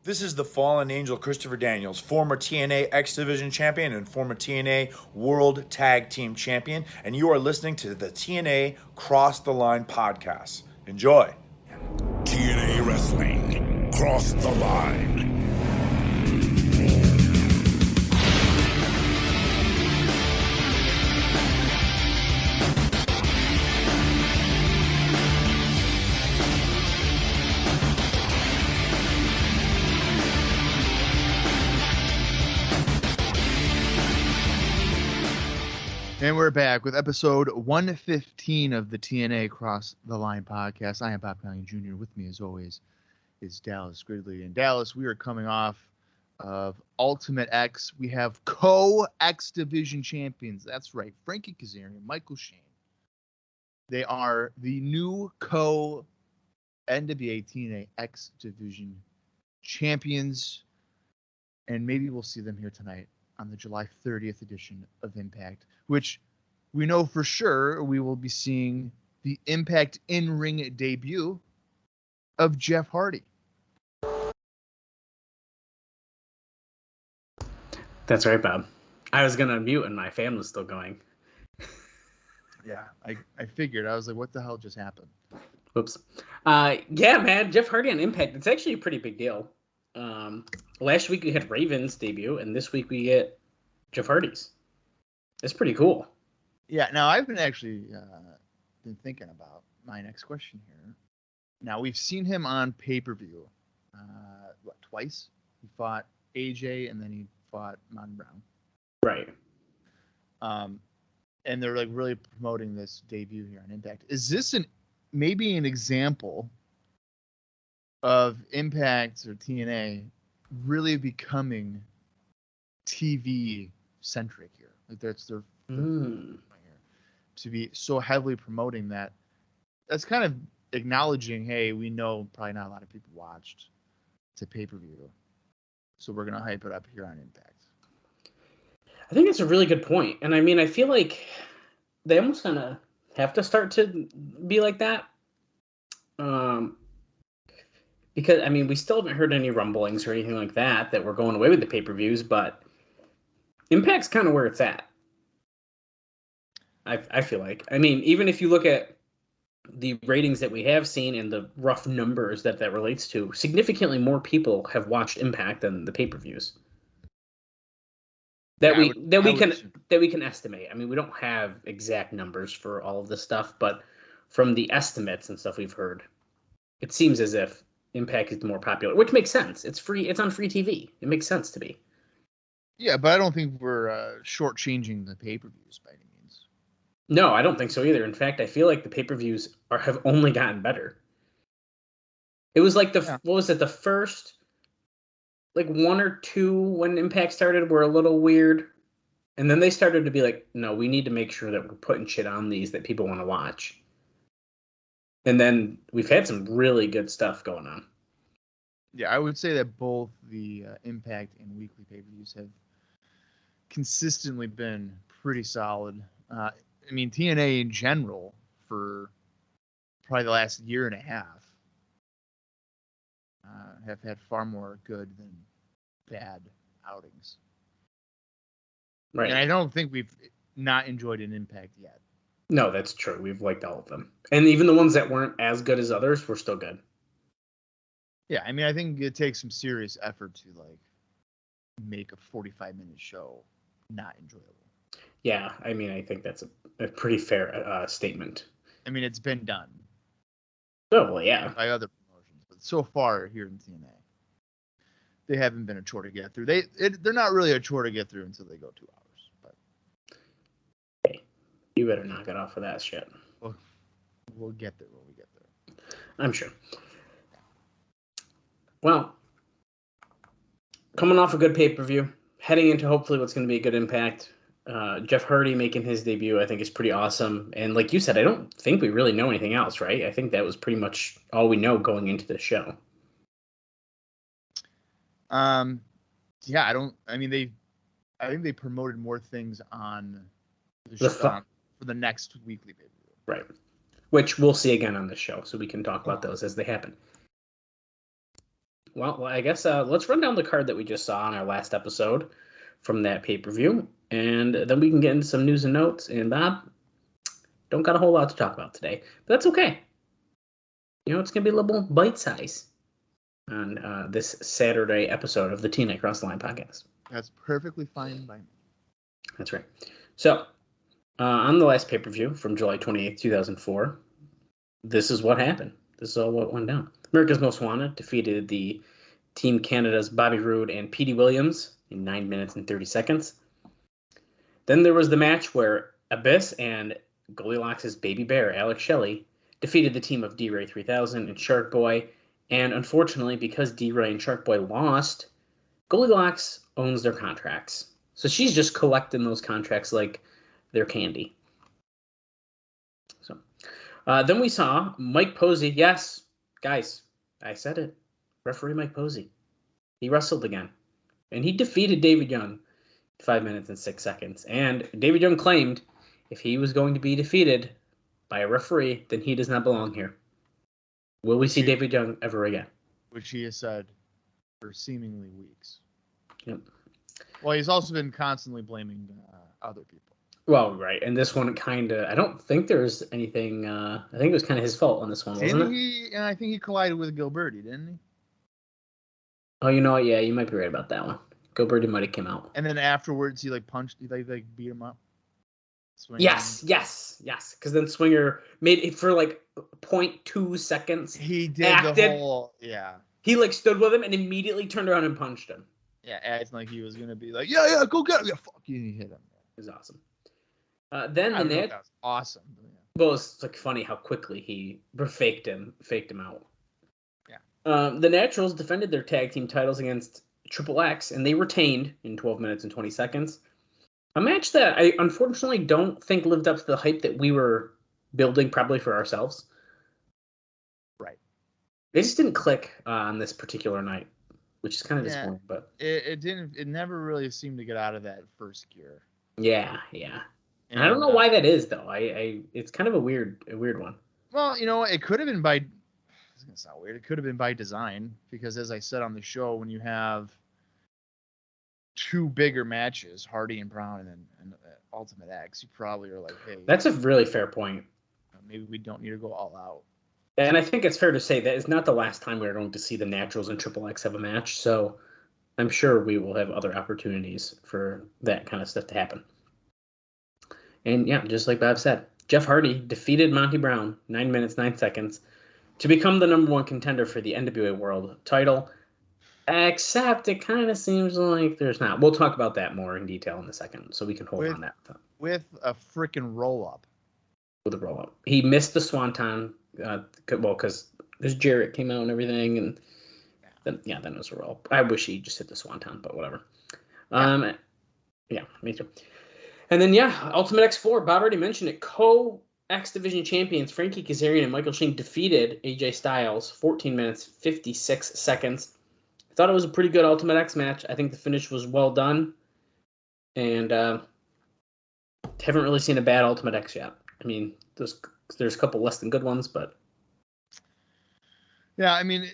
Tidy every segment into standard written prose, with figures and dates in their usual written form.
This is the Fallen Angel Christopher Daniels, former TNA X Division champion and former TNA World Tag Team champion, and you are listening to the TNA Cross the Line podcast. Enjoy. TNA Wrestling, Cross the Line. And we're back with episode 115 of the TNA Cross the Line podcast. I am Colling Jr. With me, as always, is Dallas Gridley. And Dallas, we are coming off of Ultimate X. We have co-X Division champions. That's right, Frankie Kazarian, Michael Shane. They are the new co-NWA TNA X Division champions. And maybe we'll see them here tonight on the July 30th edition of Impact, which we know for sure we will be seeing the Impact in-ring debut of Jeff Hardy. That's right, Bob. I was going to mute and my fan was still going. Yeah, I figured. I was like, what the hell just happened? Whoops. Yeah, man, Jeff Hardy on Impact. It's actually a pretty big deal. Last week we had Raven's debut, and this week we get Jeff Hardy's. It's pretty cool. Yeah, now I've been actually been thinking about my next question here. Now, we've seen him on pay-per-view, twice? He fought AJ, and then he fought Mon Brown. Right. And they're like really promoting this debut here on Impact. Is this maybe an example of Impact or TNA really becoming TV centric here? Like that's their to be so heavily promoting that. That's kind of acknowledging, hey, we know probably not a lot of people watched to pay-per-view, so we're gonna hype it up here on Impact. I think it's a really good point, and I mean, I feel like they almost kind of have to start to be like that. Because, I mean, we still haven't heard any rumblings or anything like that we're going away with the pay-per-views, but Impact's kind of where it's at. I feel like. I mean, even if you look at the ratings that we have seen and the rough numbers that relates to, significantly more people have watched Impact than the pay-per-views. That we can estimate. I mean, we don't have exact numbers for all of this stuff, but from the estimates and stuff we've heard, it seems as if Impact is more popular, which makes sense. It's free. It's on free TV. It makes sense to me. Yeah, but I don't think we're shortchanging the pay-per-views by any means. No, I don't think so either. In fact, I feel like the pay-per-views have only gotten better. It was like what was it? The first, like one or two when Impact started were a little weird, and then they started to be like, no, we need to make sure that we're putting shit on these that people want to watch. And then we've had some really good stuff going on. Yeah, I would say that both the Impact and weekly pay-per-views have consistently been pretty solid. I mean, TNA in general for probably the last year and a half have had far more good than bad outings. Right. And I don't think we've not enjoyed an Impact yet. No, that's true. We've liked all of them. And even the ones that weren't as good as others were still good. Yeah, I mean, I think it takes some serious effort to, like, make a 45-minute show not enjoyable. Yeah, I mean, I think that's a pretty fair statement. I mean, it's been done. Oh, well, yeah. By other promotions. But so far here in TNA, they haven't been a chore to get through. They're not really a chore to get through until they go 2 hours. But hey, you better knock it off of that shit. We'll get there when we get there. I'm sure. Well, coming off a good pay-per-view, heading into hopefully what's going to be a good Impact. Jeff Hardy making his debut, I think, is pretty awesome. And like you said, I don't think we really know anything else, right? I think that was pretty much all we know going into the show. Yeah, I think they promoted more things on the show for the next weekly pay-per-view. Right. Which we'll see again on the show, so we can talk about those as they happen. Well, I guess let's run down the card that we just saw on our last episode from that pay-per-view, and then we can get into some news and notes. And Bob, don't got a whole lot to talk about today, but that's okay. It's going to be a little bite size on this Saturday episode of the TNA Cross the Line podcast. That's perfectly fine by me. That's right. So, on the last pay-per-view from July 28th, 2004, this is what happened. This is all what went down. America's Most Wanted defeated the Team Canada's Bobby Roode and Petey Williams in 9 minutes and 30 seconds. Then there was the match where Abyss and Goldilocks' baby bear, Alex Shelley, defeated the team of D-Ray 3000 and Shark Boy. And unfortunately, because D-Ray and Shark Boy lost, Goldilocks owns their contracts. So she's just collecting those contracts like they're candy. So then we saw Mike Posey. Yes, guys, I said it. Referee Mike Posey. He wrestled again. And he defeated David Young in 5 minutes and 6 seconds. And David Young claimed if he was going to be defeated by a referee, then he does not belong here. Will we see David Young ever again? Which he has said for seemingly weeks. Yep. Well, he's also been constantly blaming other people. Well, right. And this one kind of, I don't think there's anything, I think it was kind of his fault on this one, wasn't it? And I think he collided with Gilberti, didn't he? Oh, you know what? Yeah, you might be right about that one. Gilberti might have came out. And then afterwards, he punched, he beat him up. Swinger. Yes. Because then Swinger made it for 0.2 seconds. He did the whole, yeah. He stood with him and immediately turned around and punched him. Yeah, acting like he was gonna be like, yeah, go get him. Yeah, fuck you. And he hit him. It was awesome. Then the net. That was awesome. Yeah. Well, it's funny how quickly he faked him out. Yeah. The Naturals defended their tag team titles against Triple X, and they retained in 12 minutes and 20 seconds. A match that I unfortunately don't think lived up to the hype that we were building, probably for ourselves. Right. They just didn't click on this particular night, which is kind of disappointing. But it didn't. It never really seemed to get out of that first gear. Yeah. And I don't know why that is, though. It's kind of a weird one. Well, it could have been by. It's gonna sound weird. It could have been by design because, as I said on the show, when you have two bigger matches, Hardy and Brown, and Ultimate X, you probably are like, hey, that's a really fair point. Maybe we don't need to go all out. And I think it's fair to say that it's not the last time we're going to see the Naturals and Triple X have a match. So I'm sure we will have other opportunities for that kind of stuff to happen. And yeah, just like Bob said, Jeff Hardy defeated Monty Brown 9 minutes, 9 seconds to become the number one contender for the NWA World title. Except it kind of seems like there's not. We'll talk about that more in detail in a second, so we can hold on that. With a freaking roll-up. With a roll-up. He missed the Swanton, because Jarrett came out and everything, and then it was a roll-up. I wish he just hit the Swanton, but whatever. Yeah, me too. And then, Ultimate X4, Bob already mentioned it. Co-X Division champions Frankie Kazarian and Michael Shane defeated AJ Styles 14 minutes, 56 seconds. I thought it was a pretty good Ultimate X match. I think the finish was well done. And haven't really seen a bad Ultimate X yet. I mean, there's a couple less than good ones, but... Yeah, I mean...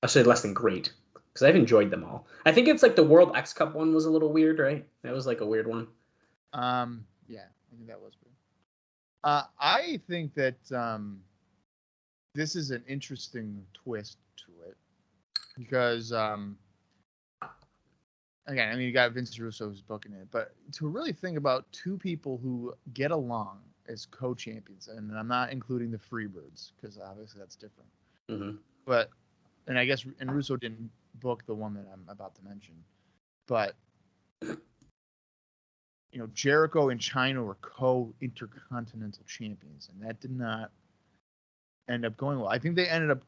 I'll say less than great, because I've enjoyed them all. I think it's the World X Cup one was a little weird, right? That was a weird one. Yeah, I think that was weird. I think that this is an interesting twist to it because, again, I mean, you got Vince Russo who's booking it, but to really think about two people who get along as co-champions, and I'm not including the Freebirds because obviously that's different. Mm-hmm. But, and I guess, and Russo didn't book the one that I'm about to mention, but. Jericho and China were co-intercontinental champions, and that did not end up going well. I think they ended up,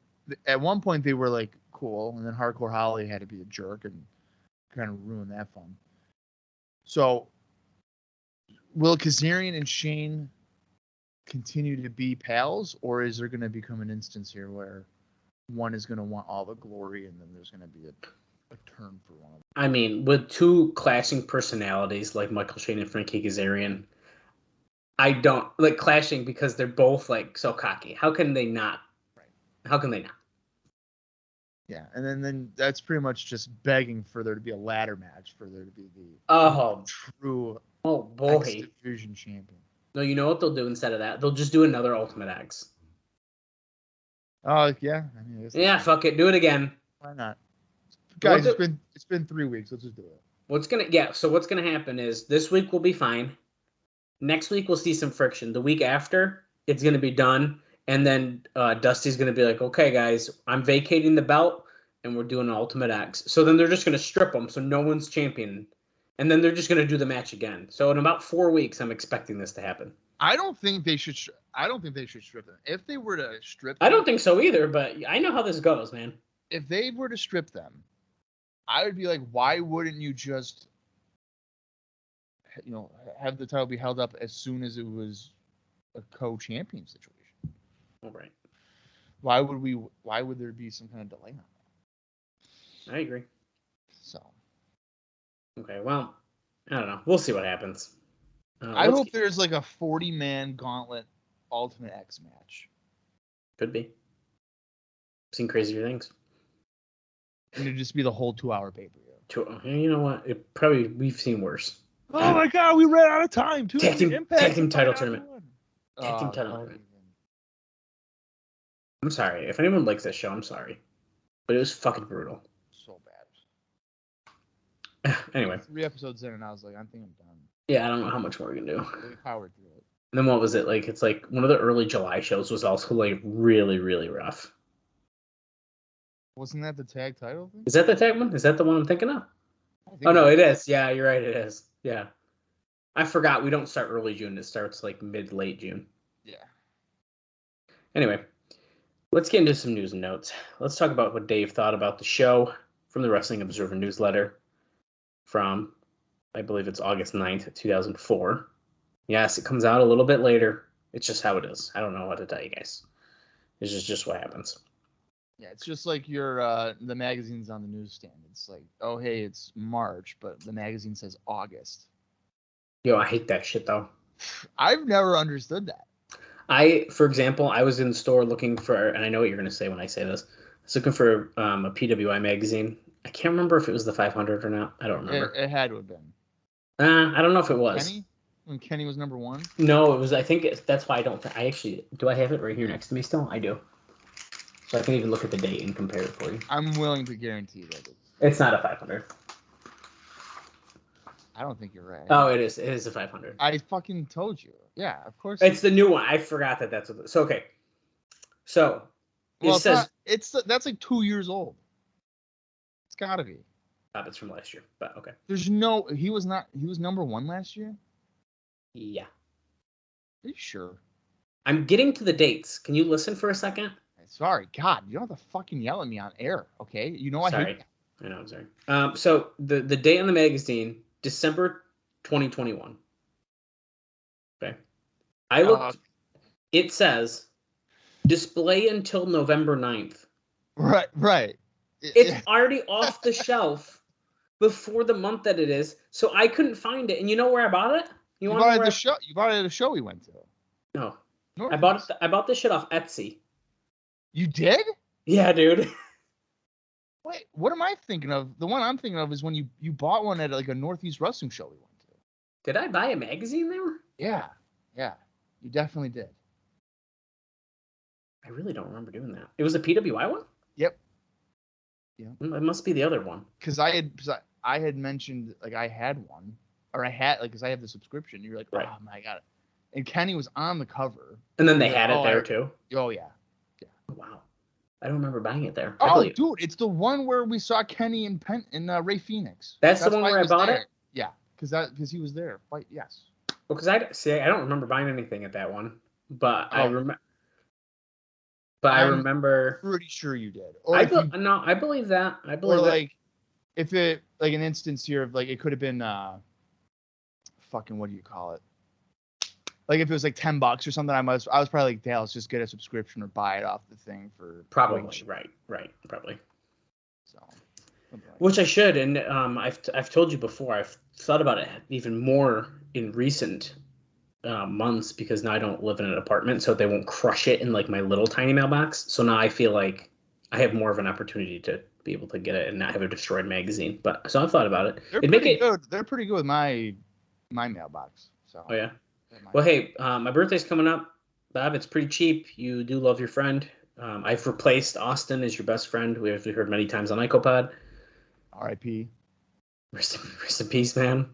at one point they were cool, and then Hardcore Holly had to be a jerk and kind of ruin that fun. So, will Kazarian and Shane continue to be pals, or is there going to become an instance here where one is going to want all the glory, and then there's going to be a turn for one of them? I mean, with two clashing personalities like Michael Shane and Frankie Kazarian, I don't clashing because they're both so cocky. How can they not? Right. How can they not? Yeah, and then that's pretty much just begging for there to be a ladder match for there to be Oh, true oh X boy. Division champion. No, you know what they'll do instead of that? They'll just do another Ultimate X. Oh yeah, I mean, I guess Yeah, fuck it, do it again. why not? Guys, What it's been 3 weeks. Let's just do it. So what's gonna happen is this week will be fine. Next week we'll see some friction. The week after, it's gonna be done, and then Dusty's gonna be like, "Okay, guys, I'm vacating the belt, and we're doing an Ultimate X." So then they're just gonna strip them, so no one's champion, and then they're just gonna do the match again. So in about 4 weeks, I'm expecting this to happen. I don't think they should strip them. If they were to strip I them, don't think so either, but I know how this goes, man. if they were to strip them, I would be like, why wouldn't you just, have the title be held up as soon as it was a co-champion situation? All right. Why would there be some kind of delay on that? I agree. So Okay, well, I don't know. We'll see what happens. I hope there's like a 40-man gauntlet Ultimate X match. Could be. Seen crazier things. And it'd just be the whole 2-hour pay-per-view. You know what? We've seen worse. Oh my god, we ran out of time. Tag team title tournament. Tag team title no. tournament. I'm sorry. If anyone likes that show, I'm sorry. But it was fucking brutal. So bad. Anyway. 3 episodes in, and I was like, I think I'm done. Yeah, I don't know how much more we can do. We powered through it. And then what was it? Like, it's like one of the early July shows was also like really, really rough. Wasn't that the tag title thing? Is that the tag one? Is that the one I'm thinking of? Oh, no, it is. Yeah, you're right. It is. Yeah. I forgot we don't start early June. It starts like mid-late June. Yeah. Anyway, let's get into some news and notes. Let's talk about what Dave thought about the show from the Wrestling Observer newsletter from, I believe it's August 9th, 2004. Yes, it comes out a little bit later. It's just how it is. I don't know what to tell you guys. It's just what happens. Yeah, it's just like your the magazine's on the newsstand. It's like, oh hey, it's March, but the magazine says August. Yo, I hate that shit though. I've never understood that. For example, I was in the store looking for, and I know what you're gonna say when I say this. I was looking for a PWI magazine. I can't remember if it was the 500 or not. I don't remember. It had to have been. I don't know if it was. Kenny? When Kenny was number 1? No, it was. I think that's why I don't. I actually do. I have it right here next to me still. I do. So I can even look at the date and compare it for you. I'm willing to guarantee that it's not a 500. I don't think you're right. Oh, it is. It is a 500. I fucking told you. Yeah, of course. It's the new one. I forgot that's what. So okay. So well, it says that's like 2 years old. It's gotta be. It's from last year, but okay. He was number 1 last year? Yeah. Are you sure? I'm getting to the dates. Can you listen for a second? Sorry, God, you don't have to fucking yell at me on air, okay? You know I hate that. I know, I'm sorry. So the date on the magazine, December 2021. Okay. I looked. It says display until November 9th. Right. It's already off the shelf before the month that it is, so I couldn't find it. And you know where I bought it? You bought it at the show. You bought it at a show we went to. No. I bought this shit off Etsy. You did? Yeah, dude. Wait, what am I thinking of? The one I'm thinking of is when you bought one at like a Northeast Wrestling show we went to. Did I buy a magazine there? Yeah. You definitely did. I really don't remember doing that. It was a PWI one? Yep. Yeah. It must be the other one. Because I had mentioned like I had one, or I had like because I have the subscription. You're like, right. Oh my god, and Kenny was on the cover. And then they had it there too. Oh yeah. Wow. I don't remember buying it there. Oh, dude, it's the one where we saw Kenny and Ray Phoenix. That's the one where I bought it? Yeah, because he was there. Yes. Well, because I don't remember buying anything at that one, but I remember. But I remember. Pretty sure you did. I believe that. I believe that. Like, if it like an instance here of like it could have been fucking what do you call it? Like if it was like $10 or something, I was probably like, Dale, let's just get a subscription or buy it off the thing for probably right probably. So, which I should, and I've told you before, I've thought about it even more in recent months because now I don't live in an apartment, so they won't crush it in like my little tiny mailbox. So now I feel like I have more of an opportunity to be able to get it and not have a destroyed magazine. But so I've thought about it. They're It'd pretty make it good. They're pretty good with my mailbox. So. Oh yeah. Well, hey, my birthday's coming up, Bob. It's pretty cheap. You do love your friend. I've replaced Austin as your best friend. We've heard many times on IcoPod. R.I.P. Rest in peace, man.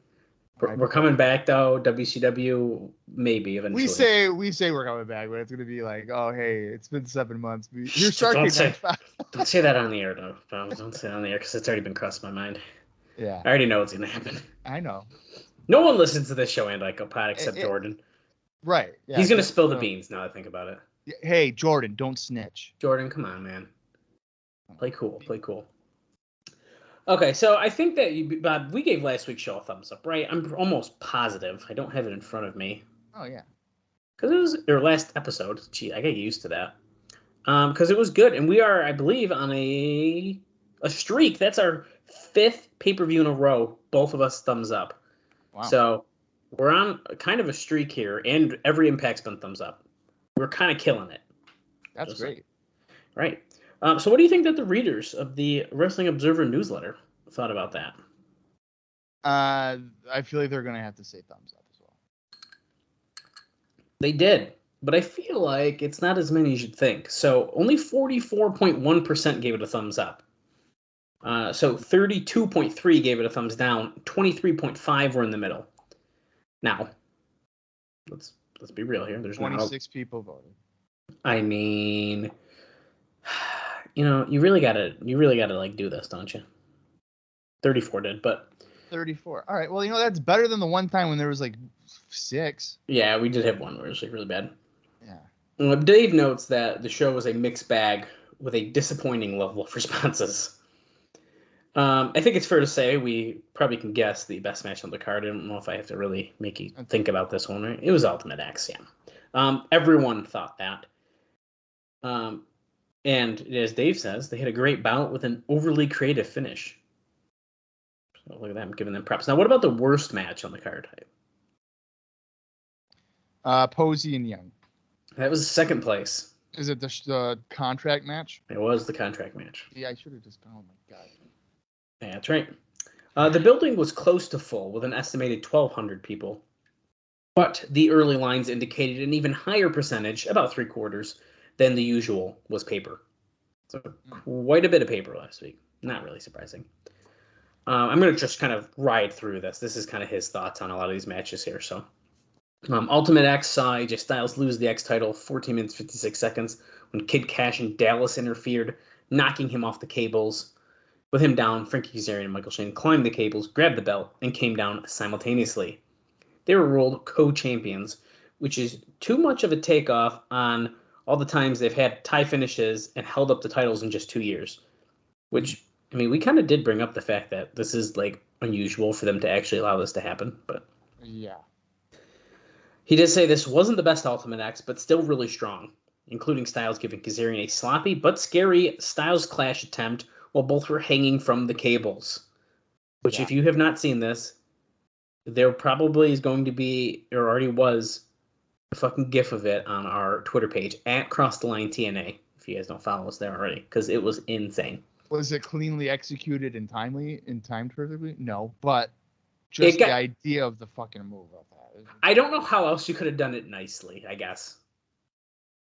We're coming back though. WCW maybe eventually. We say we're coming back, but it's gonna be like, oh hey, it's been 7 months. You're starting. Don't say that on the air though. Don't say it on the air because it's already been crossed my mind. Yeah. I already know what's gonna happen. I know. No one listens to this show and IcoPod except Jordan. Right. Yeah. He's gonna spill the beans now that I think about it. Hey, Jordan, don't snitch. Jordan, come on, man. Play cool. Okay, so I think that Bob, we gave last week's show a thumbs up, right? I'm almost positive. I don't have it in front of me. Oh yeah. Because it was our last episode. Gee, I get used to that. Because it was good, and we are, I believe, on a streak. That's our 5th pay-per-view in a row. Both of us thumbs up. Wow. So we're on kind of a streak here, and every Impact's been thumbs up. We're kind of killing it. That's great. Right. So what do you think that the readers of the Wrestling Observer newsletter thought about that? I feel like they're going to have to say thumbs up as well. They did, but I feel like it's not as many as you'd think. So only 44.1% gave it a thumbs up. So 32.3 gave it a thumbs down. 23.5 were in the middle. Now, let's be real here. There's 26 people voted. I mean, you really gotta like do this, don't you? 34 did, but 34. All right. Well, that's better than the one time when there was like 6. Yeah, we did have one where it was like really bad. Yeah. Dave notes that the show was a mixed bag with a disappointing level of responses. I think it's fair to say we probably can guess the best match on the card. I don't know if I have to really make you think about this one, right? It was Ultimate X, yeah. Everyone thought that. And as Dave says, they had a great bout with an overly creative finish. So look at that, I'm giving them props. Now, what about the worst match on the card? Posey and Young. That was second place. Is it the contract match? It was the contract match. Yeah, I should have just. Oh my god. Yeah, that's right. The building was close to full with an estimated 1,200 people. But the early lines indicated an even higher percentage, about 3/4, than the usual was paper. So quite a bit of paper last week. Not really surprising. I'm going to just kind of ride through this. This is kind of his thoughts on a lot of these matches here. So Ultimate X saw AJ Styles lose the X title 14 minutes, 56 seconds when Kid Kash and Dallas interfered, knocking him off the cables. With him down, Frankie Kazarian and Michael Shane climbed the cables, grabbed the belt, and came down simultaneously. They were ruled co-champions, which is too much of a takeoff on all the times they've had tie finishes and held up the titles in just 2 years. Which, I mean, we kind of did bring up the fact that this is, like, unusual for them to actually allow this to happen. But yeah. He did say this wasn't the best Ultimate X, but still really strong, including Styles giving Kazarian a sloppy but scary Styles Clash attempt while both were hanging from the cables. Which, if you have not seen this, there probably is going to be, or already was, a fucking gif of it on our Twitter page, @CrossTheLineTNA, if you guys don't follow us there already, because it was insane. Was it cleanly executed and timed perfectly? No, but just the idea of the fucking move of that. I don't know how else you could have done it nicely, I guess.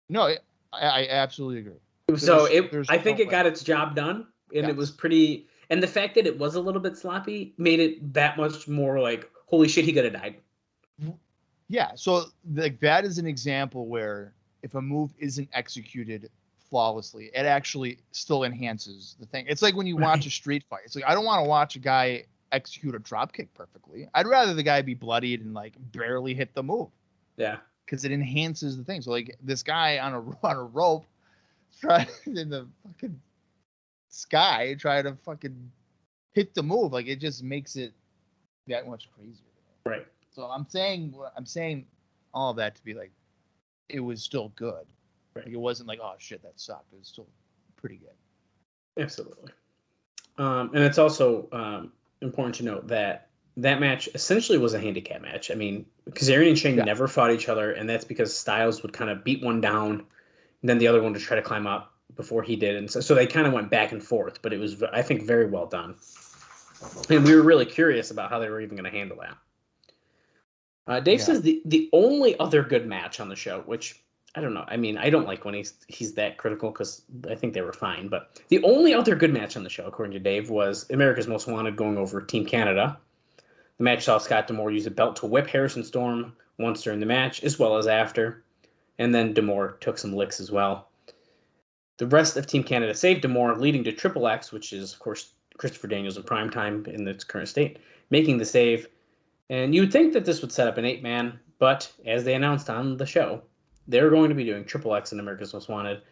No, I absolutely agree. So I think it got its job done. And it was pretty, and the fact that it was a little bit sloppy made it that much more like, holy shit, he could have died. Yeah, so like that is an example where if a move isn't executed flawlessly, it actually still enhances the thing. It's like when you watch a street fight. It's like, I don't want to watch a guy execute a drop kick perfectly. I'd rather the guy be bloodied and like barely hit the move. Yeah. Because it enhances the thing. So like this guy on a rope trying in the fucking sky try to fucking hit the move, like it just makes it that much crazier. Right. So I'm saying all of that to be like, it was still good. Right. Like it wasn't like, oh shit, that sucked. It was still pretty good. Absolutely. And it's also important to note that match essentially was a handicap match. I mean, Kazarian and Shane never fought each other, and that's because Styles would kind of beat one down, and then the other one would try to climb up. before he did, and so they kind of went back and forth. But it was, I think, very well done, and we were really curious about how they were even going to handle that. Dave says the only other good match on the show, which I don't know. I mean, I don't like when he's that critical because I think they were fine. But the only other good match on the show, according to Dave, was America's Most Wanted going over Team Canada. The match saw Scott D'Amore use a belt to whip Harrison Storm once during the match, as well as after. And then D'Amore took some licks as well. The rest of Team Canada saved D'Amore, leading to Triple X, which is, of course, Christopher Daniels in prime time in its current state, making the save. And you would think that this would set up an 8-man, but as they announced on the show, they're going to be doing Triple X in America's Most Wanted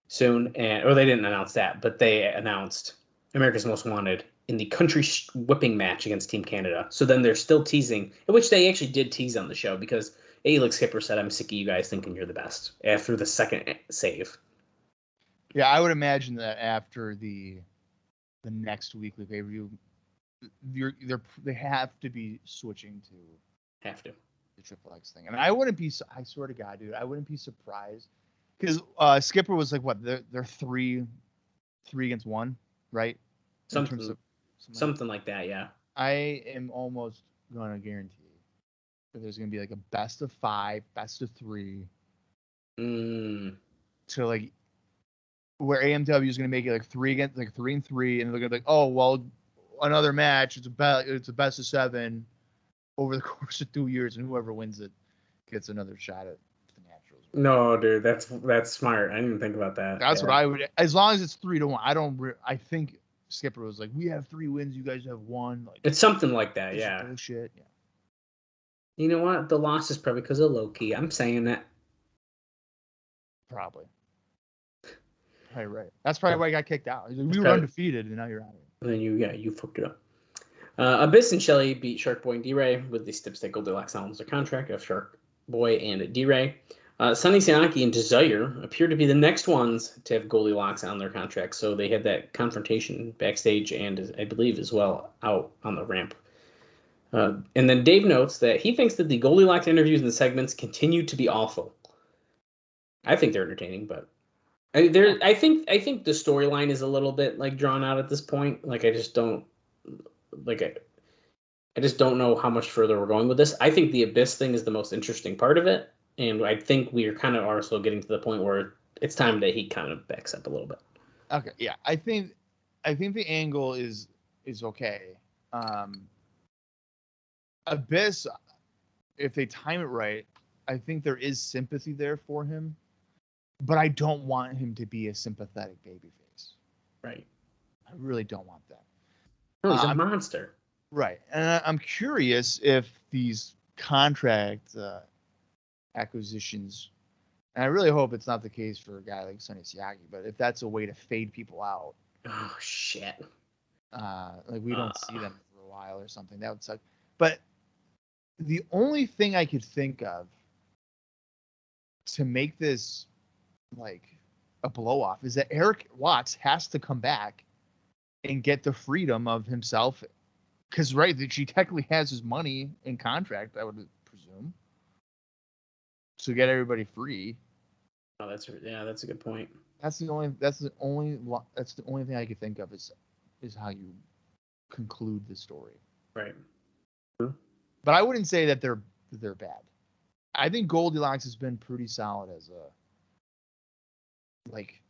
soon. Or they didn't announce that, but they announced America's Most Wanted in the country whipping match against Team Canada. So then they're still teasing, which they actually did tease on the show because Alex Skipper said, "I'm sick of you guys thinking you're the best," after the second save. Yeah, I would imagine that after the next weekly pay-per-view, they have to be switching to the Triple X thing. And I wouldn't be, I swear to God, dude, I wouldn't be surprised because Skipper was like, what, they're three against one, right? Something like that, yeah. I am almost gonna guarantee that there's gonna be like a best of 5, best of 3, to like where AMW is gonna make it like 3 against, like 3 and 3, and they're gonna be like, oh well, another match, it's a best of 7 over the course of 2 years, and whoever wins it gets another shot at the Naturals. No, dude, that's smart. I didn't even think about that. That's what I would, as long as it's 3-1. I think Skipper was like, we have 3 wins, you guys have 1. Like, it's something like that, yeah. Bullshit, yeah. You know what? The loss is probably because of Loki. I'm saying that. Probably right. That's probably why I got kicked out. We were undefeated, and now you're out of it. And then you fucked it up. Abyss and Shelley beat Shark Boy and D-Ray with the Stipstick Goldilocks albums of contract of Shark Boy and D-Ray. Sonny Siaki and Desire appear to be the next ones to have Goldilocks on their contract, so they had that confrontation backstage and I believe as well out on the ramp. And then Dave notes that he thinks that the Goldilocks interviews and the segments continue to be awful. I think they're entertaining, but I think the storyline is a little bit like drawn out at this point. Like I just don't know how much further we're going with this. I think the Abyss thing is the most interesting part of it, and I think we are kind of also getting to the point where it's time that he kind of backs up a little bit. Okay, yeah, I think the angle is okay. Abyss, if they time it right, I think there is sympathy there for him, but I don't want him to be a sympathetic babyface. Right. I really don't want that. No, he's a monster. Right. And I'm curious if these contract acquisitions, and I really hope it's not the case for a guy like Sonny Siaki, but if that's a way to fade people out. Oh, shit. Like we don't see them for a while or something. That would suck. But the only thing I could think of to make this like a blow off is that Eric Watts has to come back and get the freedom of himself, because right, that she technically has his money in contract, I would presume, to get everybody free. Oh, that's a good point. That's the only thing I could think of is how you conclude the story. Right. But I wouldn't say that they're bad. I think Goldilocks has been pretty solid as a like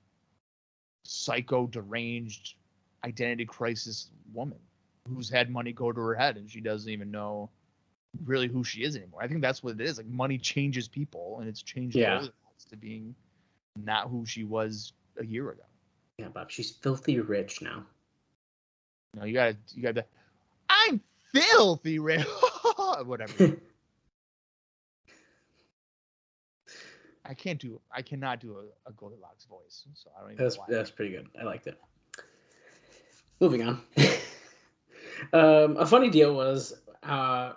psycho deranged identity crisis woman who's had money go to her head and she doesn't even know really who she is anymore. I think that's what it is. Like money changes people, and it's changed Goldilocks to being not who she was a year ago. Yeah, Bob, she's filthy rich now. No, you gotta I'm filthy rich. Whatever. I cannot do a Goldilocks voice, so I don't even know why. That's pretty good. I liked it. Moving on. A funny deal was Raven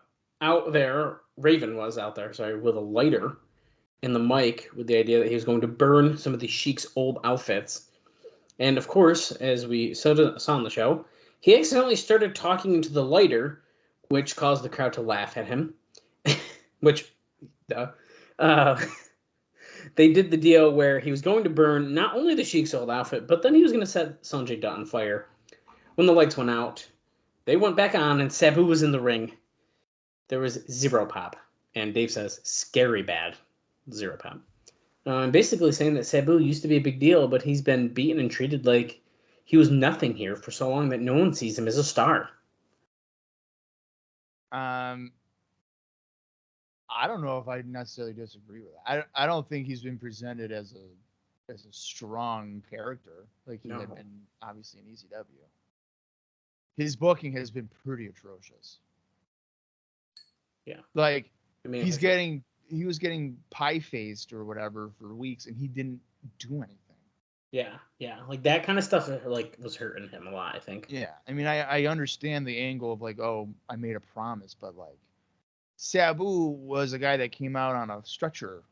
was out there, with a lighter and the mic with the idea that he was going to burn some of the Sheik's old outfits. And of course, as we saw on the show, he accidentally started talking into the lighter, which caused the crowd to laugh at him. they did the deal where he was going to burn not only the Sheik's old outfit, but then he was going to set Sanjay Dutt on fire. When the lights went out, they went back on, and Sabu was in the ring. There was zero pop. And Dave says, scary bad. Zero pop. And basically saying that Sabu used to be a big deal, but he's been beaten and treated like he was nothing here for so long that no one sees him as a star. I don't know if I necessarily disagree with that. I don't think he's been presented as a strong character like he had been obviously in ECW. His booking has been pretty atrocious. Yeah. Like he was getting pie faced or whatever for weeks and he didn't do anything. Yeah. Like that kind of stuff like was hurting him a lot, I think. Yeah. I mean I understand the angle of like, oh, I made a promise, but like Sabu was a guy that came out on a stretcher,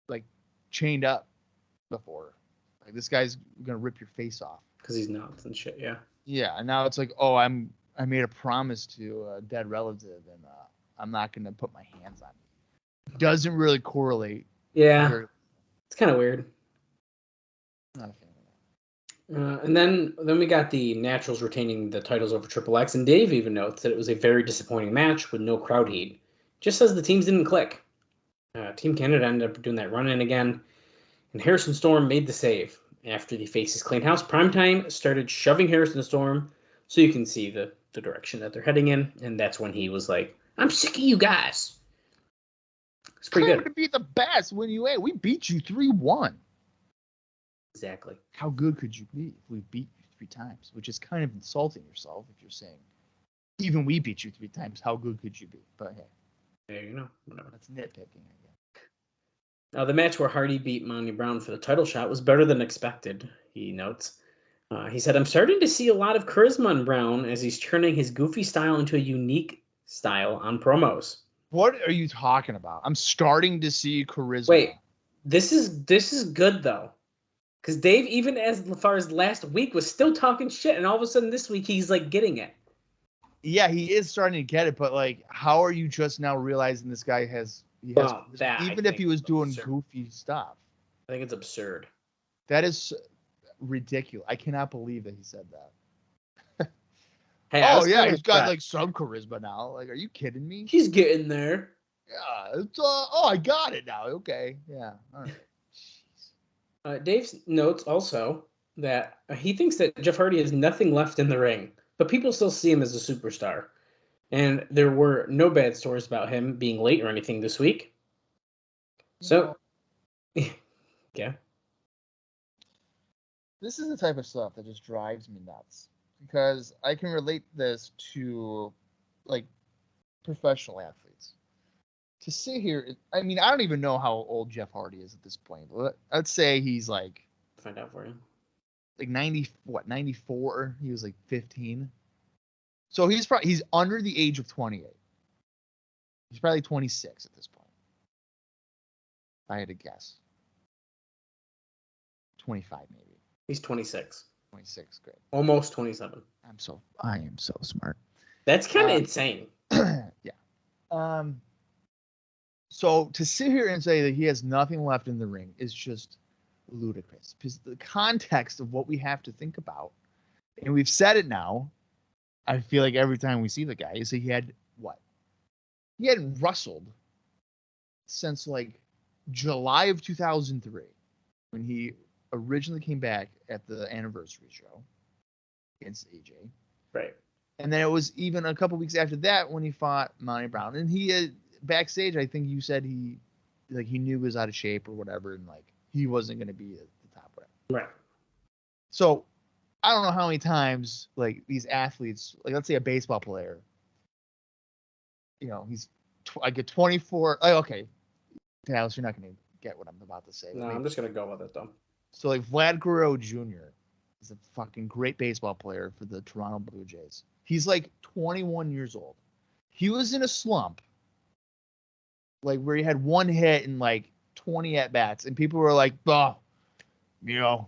like chained up before. Like this guy's gonna rip your face off. Because he's nuts and shit, yeah. Yeah, and now it's like, oh, I made a promise to a dead relative, and I'm not gonna put my hands on you. Doesn't really correlate. Yeah, it's kind of weird. Not a fan of that. And then we got the Naturals retaining the titles over Triple X, and Dave even notes that it was a very disappointing match with no crowd heat. Just says the teams didn't click. Team Canada ended up doing that run-in again, and Harrison Storm made the save. After the Faces cleaned house, Primetime started shoving Harrison Storm so you can see the direction that they're heading in, and that's when he was like, I'm sick of you guys. It's pretty good. To be the best when you we beat you 3-1. Exactly. How good could you be if we beat you 3 times? Which is kind of insulting yourself if you're saying, even we beat you 3 times, how good could you be? But hey. There you know. Whatever. That's nitpicking, I guess. Now, the match where Hardy beat Monty Brown for the title shot was better than expected, he notes. He said, I'm starting to see a lot of charisma in Brown as he's turning his goofy style into a unique style on promos. What are you talking about? I'm starting to see charisma. Wait, this is good, though. Because Dave, even as far as last week, was still talking shit, and all of a sudden this week he's, like, getting it. Yeah, he is starting to get it, but, like, how are you just now realizing this guy has... even if he was doing absurd, goofy stuff. I think it's absurd. That is ridiculous. I cannot believe that he said that. Hey, he's got like some charisma now. Like, are you kidding me? He's getting there. Yeah. It's, I got it now. Okay. Yeah. All right. Dave notes also that he thinks that Jeff Hardy has nothing left in the ring, but people still see him as a superstar. And there were no bad stories about him being late or anything this week. So, yeah. This is the type of stuff that just drives me nuts. Because I can relate this to, like, professional athletes. To sit here, I mean, I don't even know how old Jeff Hardy is at this point. I'd say he's, like... Find out for you. Like 94? He was, like, 15. So he's under the age of 28. He's probably 26 at this point. If I had to guess. 25 maybe. He's 26. 26, great. Almost 27. I am so smart. That's kind of insane. Yeah. So to sit here and say that he has nothing left in the ring is just ludicrous. Because the context of what we have to think about, and we've said it now, I feel like every time we see the guy, is that he had what? He hadn't wrestled since like July of 2003 when he originally came back at the anniversary show against AJ. Right. And then it was even a couple weeks after that when he fought Monty Brown. And he had, backstage, I think you said he knew he was out of shape or whatever, and like he wasn't going to be at the top. Whatever. Right. So I don't know how many times, like, these athletes, like, let's say a baseball player, you know, he's, I get 24, okay, Dallas, you're not going to get what I'm about to say. No, I'm just going to go with it, though. So, like, Vlad Guerrero Jr. is a fucking great baseball player for the Toronto Blue Jays. He's, like, 21 years old. He was in a slump, like, where he had 1 hit and, like, 20 at-bats, and people were like, oh, you know,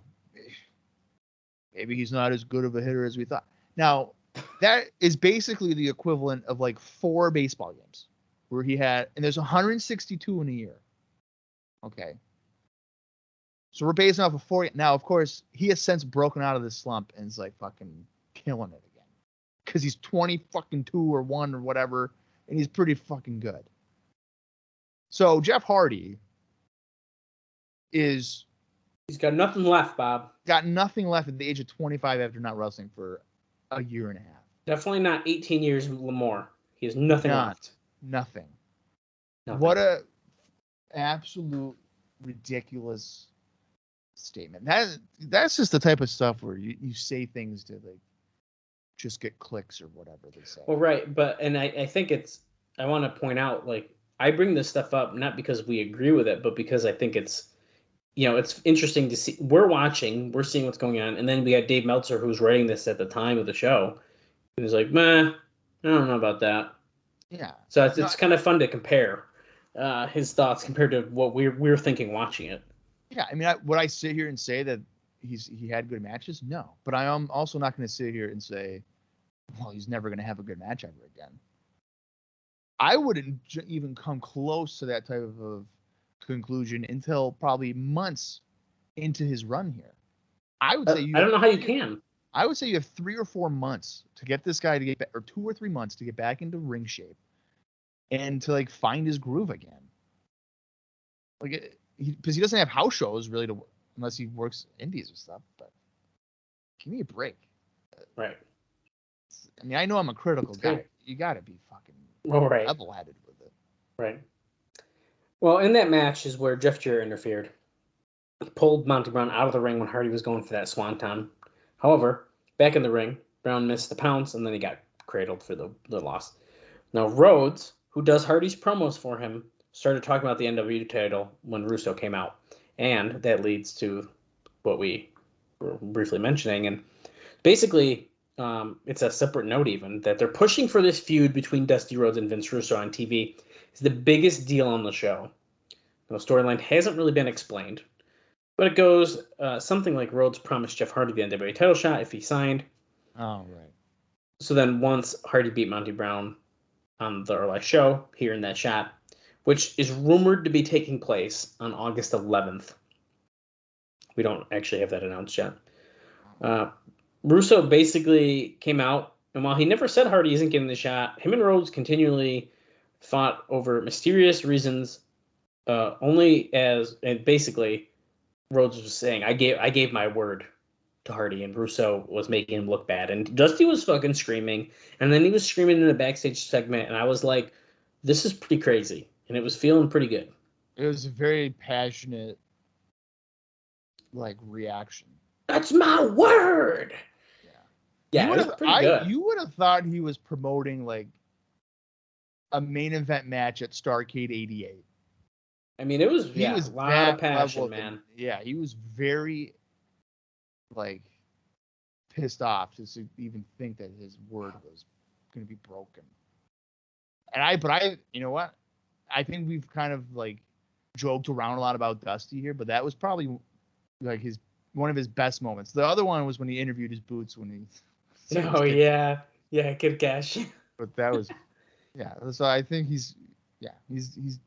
maybe he's not as good of a hitter as we thought. Now, that is basically the equivalent of like 4 baseball games where he had, and there's 162 in a year. Okay. So we're basing off of 4. Now, of course, he has since broken out of this slump and is like fucking killing it again. Because he's 20 fucking 2 or 1 or whatever, and he's pretty fucking good. So Jeff Hardy he's got nothing left, Bob. Got nothing left at the age of 25 after not wrestling for a year and a half. Definitely not 18 years more. He has nothing left. Nothing. What a absolute ridiculous statement. That's just the type of stuff where you say things to like just get clicks or whatever they say. Well, right, but I think I want to point out, like, I bring this stuff up not because we agree with it, but because I think it's interesting to see. We're seeing what's going on, and then we had Dave Meltzer, who was writing this at the time of the show. He was like, "Meh, I don't know about that." Yeah. So it's kind of fun to compare his thoughts compared to what we're thinking watching it. Yeah, I mean, would I sit here and say that he had good matches? No, but I am also not going to sit here and say, well, he's never going to have a good match ever again. I wouldn't even come close to that type of conclusion until probably months into his run here. I would say I don't know how you can. I would say you have 3 or 4 months to get this guy to get back, or 2 or 3 months to get back into ring shape and to like find his groove again. Like, because he doesn't have house shows really unless he works indies or stuff. But give me a break. Right. I mean, I know I'm a critical guy. You got to be fucking level-headed with it. Right. Well, in that match is where Jeff Jarrett interfered. He pulled Monty Brown out of the ring when Hardy was going for that swanton. However, back in the ring, Brown missed the pounce, and then he got cradled for the loss. Now, Rhodes, who does Hardy's promos for him, started talking about the NW title when Russo came out. And that leads to what we were briefly mentioning. And basically, it's a separate note even, that they're pushing for this feud between Dusty Rhodes and Vince Russo on TV. It's the biggest deal on the show. The storyline hasn't really been explained. But it goes something like Rhodes promised Jeff Hardy the NWA title shot if he signed. Oh, right. So then once Hardy beat Monty Brown on the early show, here in that shot, which is rumored to be taking place on August 11th. We don't actually have that announced yet. Russo basically came out, and while he never said Hardy isn't getting the shot, him and Rhodes continually fought over mysterious reasons, and basically Rhodes was saying, I gave my word to Hardy, and Russo was making him look bad. And Dusty was fucking screaming, and then he was screaming in the backstage segment, and I was like, this is pretty crazy. And it was feeling pretty good. It was a very passionate, like, reaction. That's my word! Yeah, it was pretty good. You would have thought he was promoting, like, a main event match at Starrcade 88. I mean, it was, a lot of passion, man. Yeah, he was very, like, pissed off to even think that his word was going to be broken. And you know what? I think we've kind of, like, joked around a lot about Dusty here, but that was probably, like, one of his best moments. The other one was when he interviewed his boots when he... Oh, yeah. Yeah, Kid Kash. But that was... Yeah, so I think he's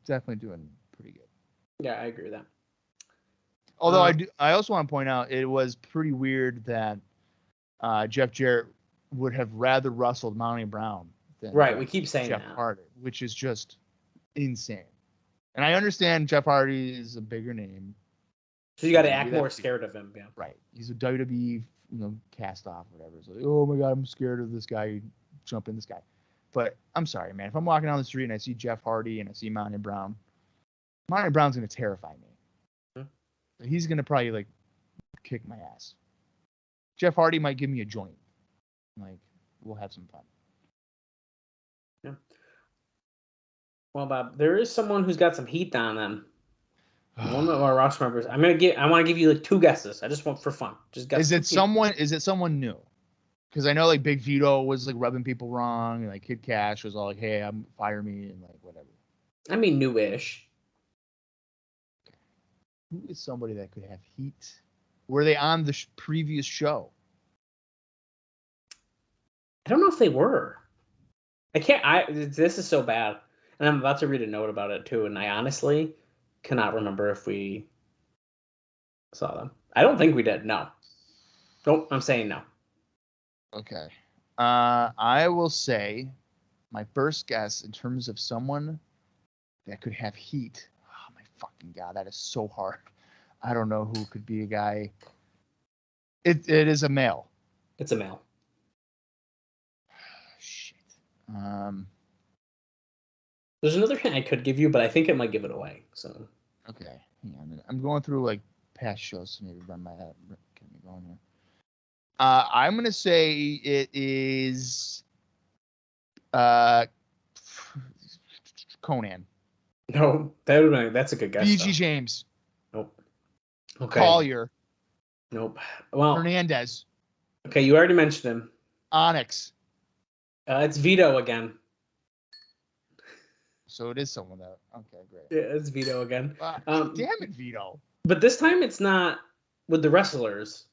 definitely doing pretty good. Yeah, I agree with that. Although I also want to point out it was pretty weird that Jeff Jarrett would have rather wrestled Monty Brown than we keep saying Jeff that. Hardy, which is just insane. And I understand Jeff Hardy is a bigger name, so you got to act more scared of him. Yeah, right. He's a WWE, cast off, whatever. It's like, oh my god, I'm scared of this guy jumping this guy. But I'm sorry, man. If I'm walking down the street and I see Jeff Hardy and I see Monty Brown's going to terrify me. Mm-hmm. He's going to probably, like, kick my ass. Jeff Hardy might give me a joint. Like, we'll have some fun. Yeah. Well, Bob, there is someone who's got some heat on them. One of our roster members. I want to give you, like, 2 guesses. I just want for fun. Is it someone new? Because I know, like, Big Vito was, like, rubbing people wrong, and, like, Kid Kash was all like, hey, fire me, and, like, whatever. I mean, newish. Who is somebody that could have heat? Were they on the previous show? I don't know if they were. This is so bad. And I'm about to read a note about it, too, and I honestly cannot remember if we Saw them. I don't think we did. No. Nope. I'm saying no. Okay. I will say my first guess in terms of someone that could have heat. Oh my fucking god, that is so hard. I don't know who could be a guy. It is a male. It's a male. Shit. There's another hint I could give you, but I think it might give it away. So. Okay. Hang on a minute. I'm going through like past shows to maybe run my head. Get me going here. I'm gonna say it is Conan. No, that's a good guess. BG James. Nope. Okay. Collier. Nope. Well, Hernandez. Okay, you already mentioned him. Onyx. It's Vito again. So it is someone that. Okay, great. Yeah, it's Vito again. Damn it, Vito. But this time it's not with the wrestlers.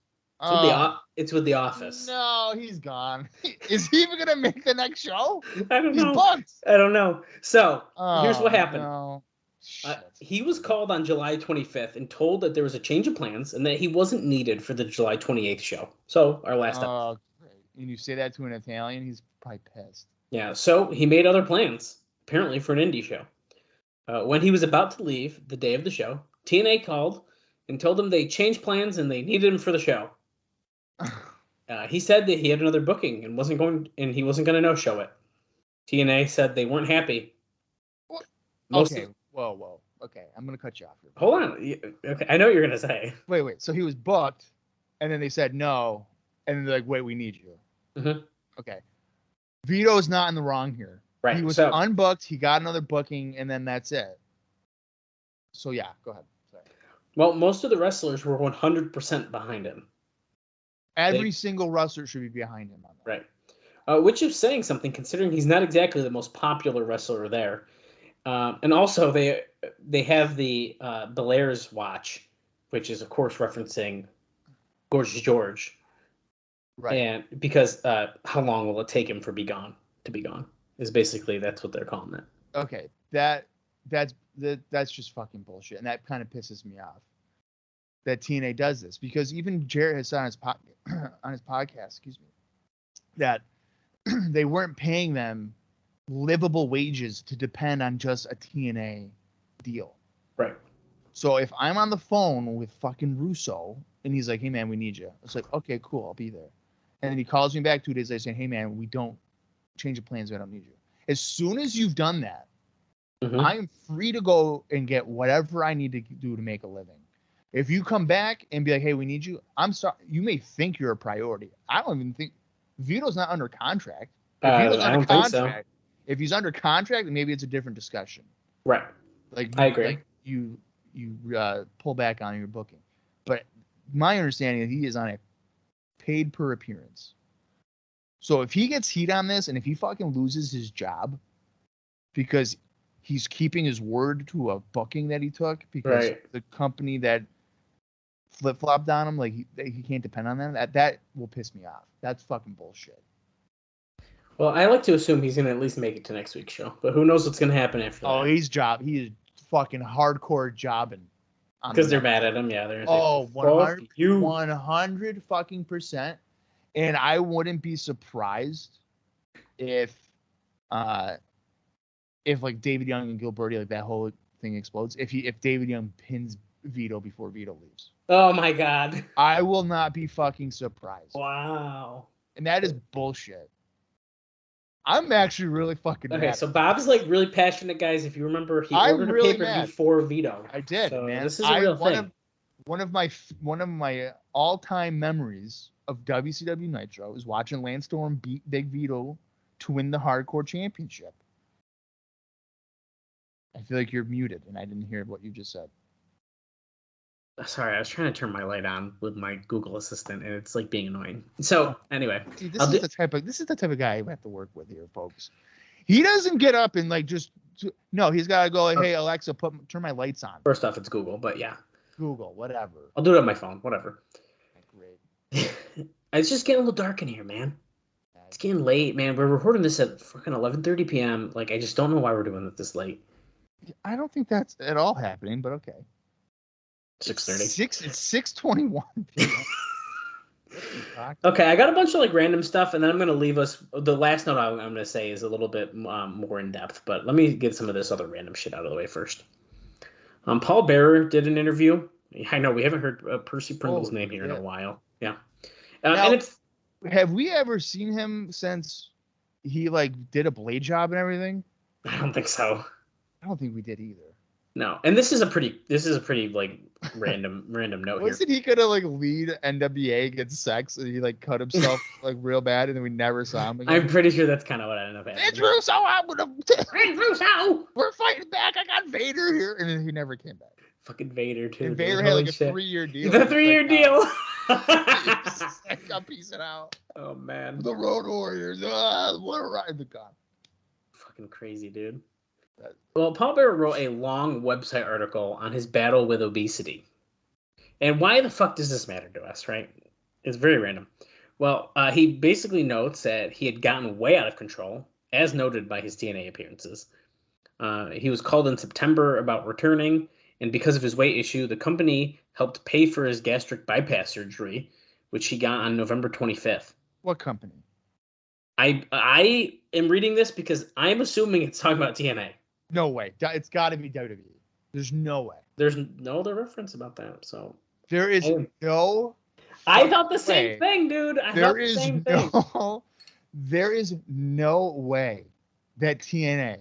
It's with the Office. No, he's gone. Is he even gonna make the next show? I don't know. He's bugged. I don't know. So here's what happened. No. He was called on July 25th and told that there was a change of plans and that he wasn't needed for the July 28th show. So our last episode. Oh, great. And you say that to an Italian, he's probably pissed. Yeah. So he made other plans, apparently for an indie show. When he was about to leave the day of the show, TNA called and told him they changed plans and they needed him for the show. He said that he had another booking and he wasn't going to no-show it. TNA said they weren't happy. Okay. Whoa. Okay, I'm gonna cut you off here. Hold on. Okay, I know what you're gonna say. Wait. So he was booked, and then they said no, and then they're like, "Wait, we need you." Mm-hmm. Okay. Vito's not in the wrong here. Right. He was unbooked. He got another booking, and then that's it. So yeah, go ahead. Sorry. Well, most of the wrestlers were 100% behind him. Every single wrestler should be behind him on that. Right. Which is saying something, considering he's not exactly the most popular wrestler there. And also, they have the Belair's watch, which is, of course, referencing Gorgeous George. Right. And because how long will it take him to be gone? Is basically that's what they're calling it. Okay. That's just fucking bullshit, and that kind of pisses me off. That TNA does this, because even Jarrett has said on his podcast, that they weren't paying them livable wages to depend on just a TNA deal. Right. So if I'm on the phone with fucking Russo and he's like, "Hey man, we need you," it's like, "Okay, cool, I'll be there." And then he calls me back 2 days later saying, "Hey man, we don't change the plans. We don't need you." As soon as you've done that, I am free to go and get whatever I need to do to make a living. If you come back and be like, "Hey, we need you," I'm sorry. You may think you're a priority. I don't even think Vito's not under contract. I don't think so. If he's under contract, then maybe it's a different discussion. Right. Like I agree. Like you pull back on your booking. But my understanding is he is on a paid per appearance. So if he gets heat on this and if he fucking loses his job because he's keeping his word to a booking that he took because the company that flip-flopped on him, like he can't depend on them, that will piss me off. That's fucking bullshit. Well, I like to assume he's going to at least make it to next week's show, but who knows what's going to happen after that. Oh, he is fucking hardcore jobbing. Because they're mad at him, yeah. They're 100 fucking percent. And I wouldn't be surprised if like David Young and Gilberti, like that whole thing explodes. If David Young pins Vito before Vito leaves. Oh my God. I will not be fucking surprised. Wow. And that is bullshit. I'm actually really fucking mad. So Bob's like really passionate, guys. If you remember, he ordered a pay-per-view for Vito. I did, so man. This is a real thing. One of my all-time memories of WCW Nitro is watching Lance Storm beat Big Vito to win the Hardcore Championship. I feel like you're muted, and I didn't hear what you just said. Sorry, I was trying to turn my light on with my Google Assistant, and it's like being annoying. So anyway, see, this is the type of guy I have to work with here, folks. He doesn't get up and like just no. He's got to go like, "Hey Alexa, turn my lights on." First off, it's Google, but yeah, Google, whatever. I'll do it on my phone, whatever. Great. It's just getting a little dark in here, man. It's getting late, man. We're recording this at fucking 11:30 p.m. Like, I just don't know why we're doing it this late. I don't think that's at all happening, but okay. 6:30. It's 6:21. Okay, I got a bunch of like random stuff, and then I'm gonna leave us. The last note I'm gonna say is a little bit more in depth, but let me get some of this other random shit out of the way first. Paul Bearer did an interview. I know we haven't heard Percy Pringle's name here in a while. Yeah, now, and it's. Have we ever seen him since he like did a blade job and everything? I don't think so. I don't think we did either. No, and this is a pretty like random note here. Wasn't he gonna like lead NWA against sex and he like cut himself like real bad and then we never saw him again? I'm pretty sure that's kind of what ended up happening. It's Russo, It's Russo! We're fighting back. I got Vader here, and then he never came back. Fucking Vader too. And Vader had like a 3-year deal. The 3-year deal. I'm piecing out. Oh man. The Road Warriors. What a ride the gun. Fucking crazy, dude. Well, Paul Bearer wrote a long website article on his battle with obesity. And why the fuck does this matter to us, right? It's very random. Well, he basically notes that he had gotten way out of control, as noted by his TNA appearances. He was called in September about returning, and because of his weight issue, the company helped pay for his gastric bypass surgery, which he got on November 25th. What company? I am reading this because I'm assuming it's talking about TNA. No way. It's got to be WWE. There's no way. There's no other reference about that. So there is no. I thought the same thing, dude. There is no way that TNA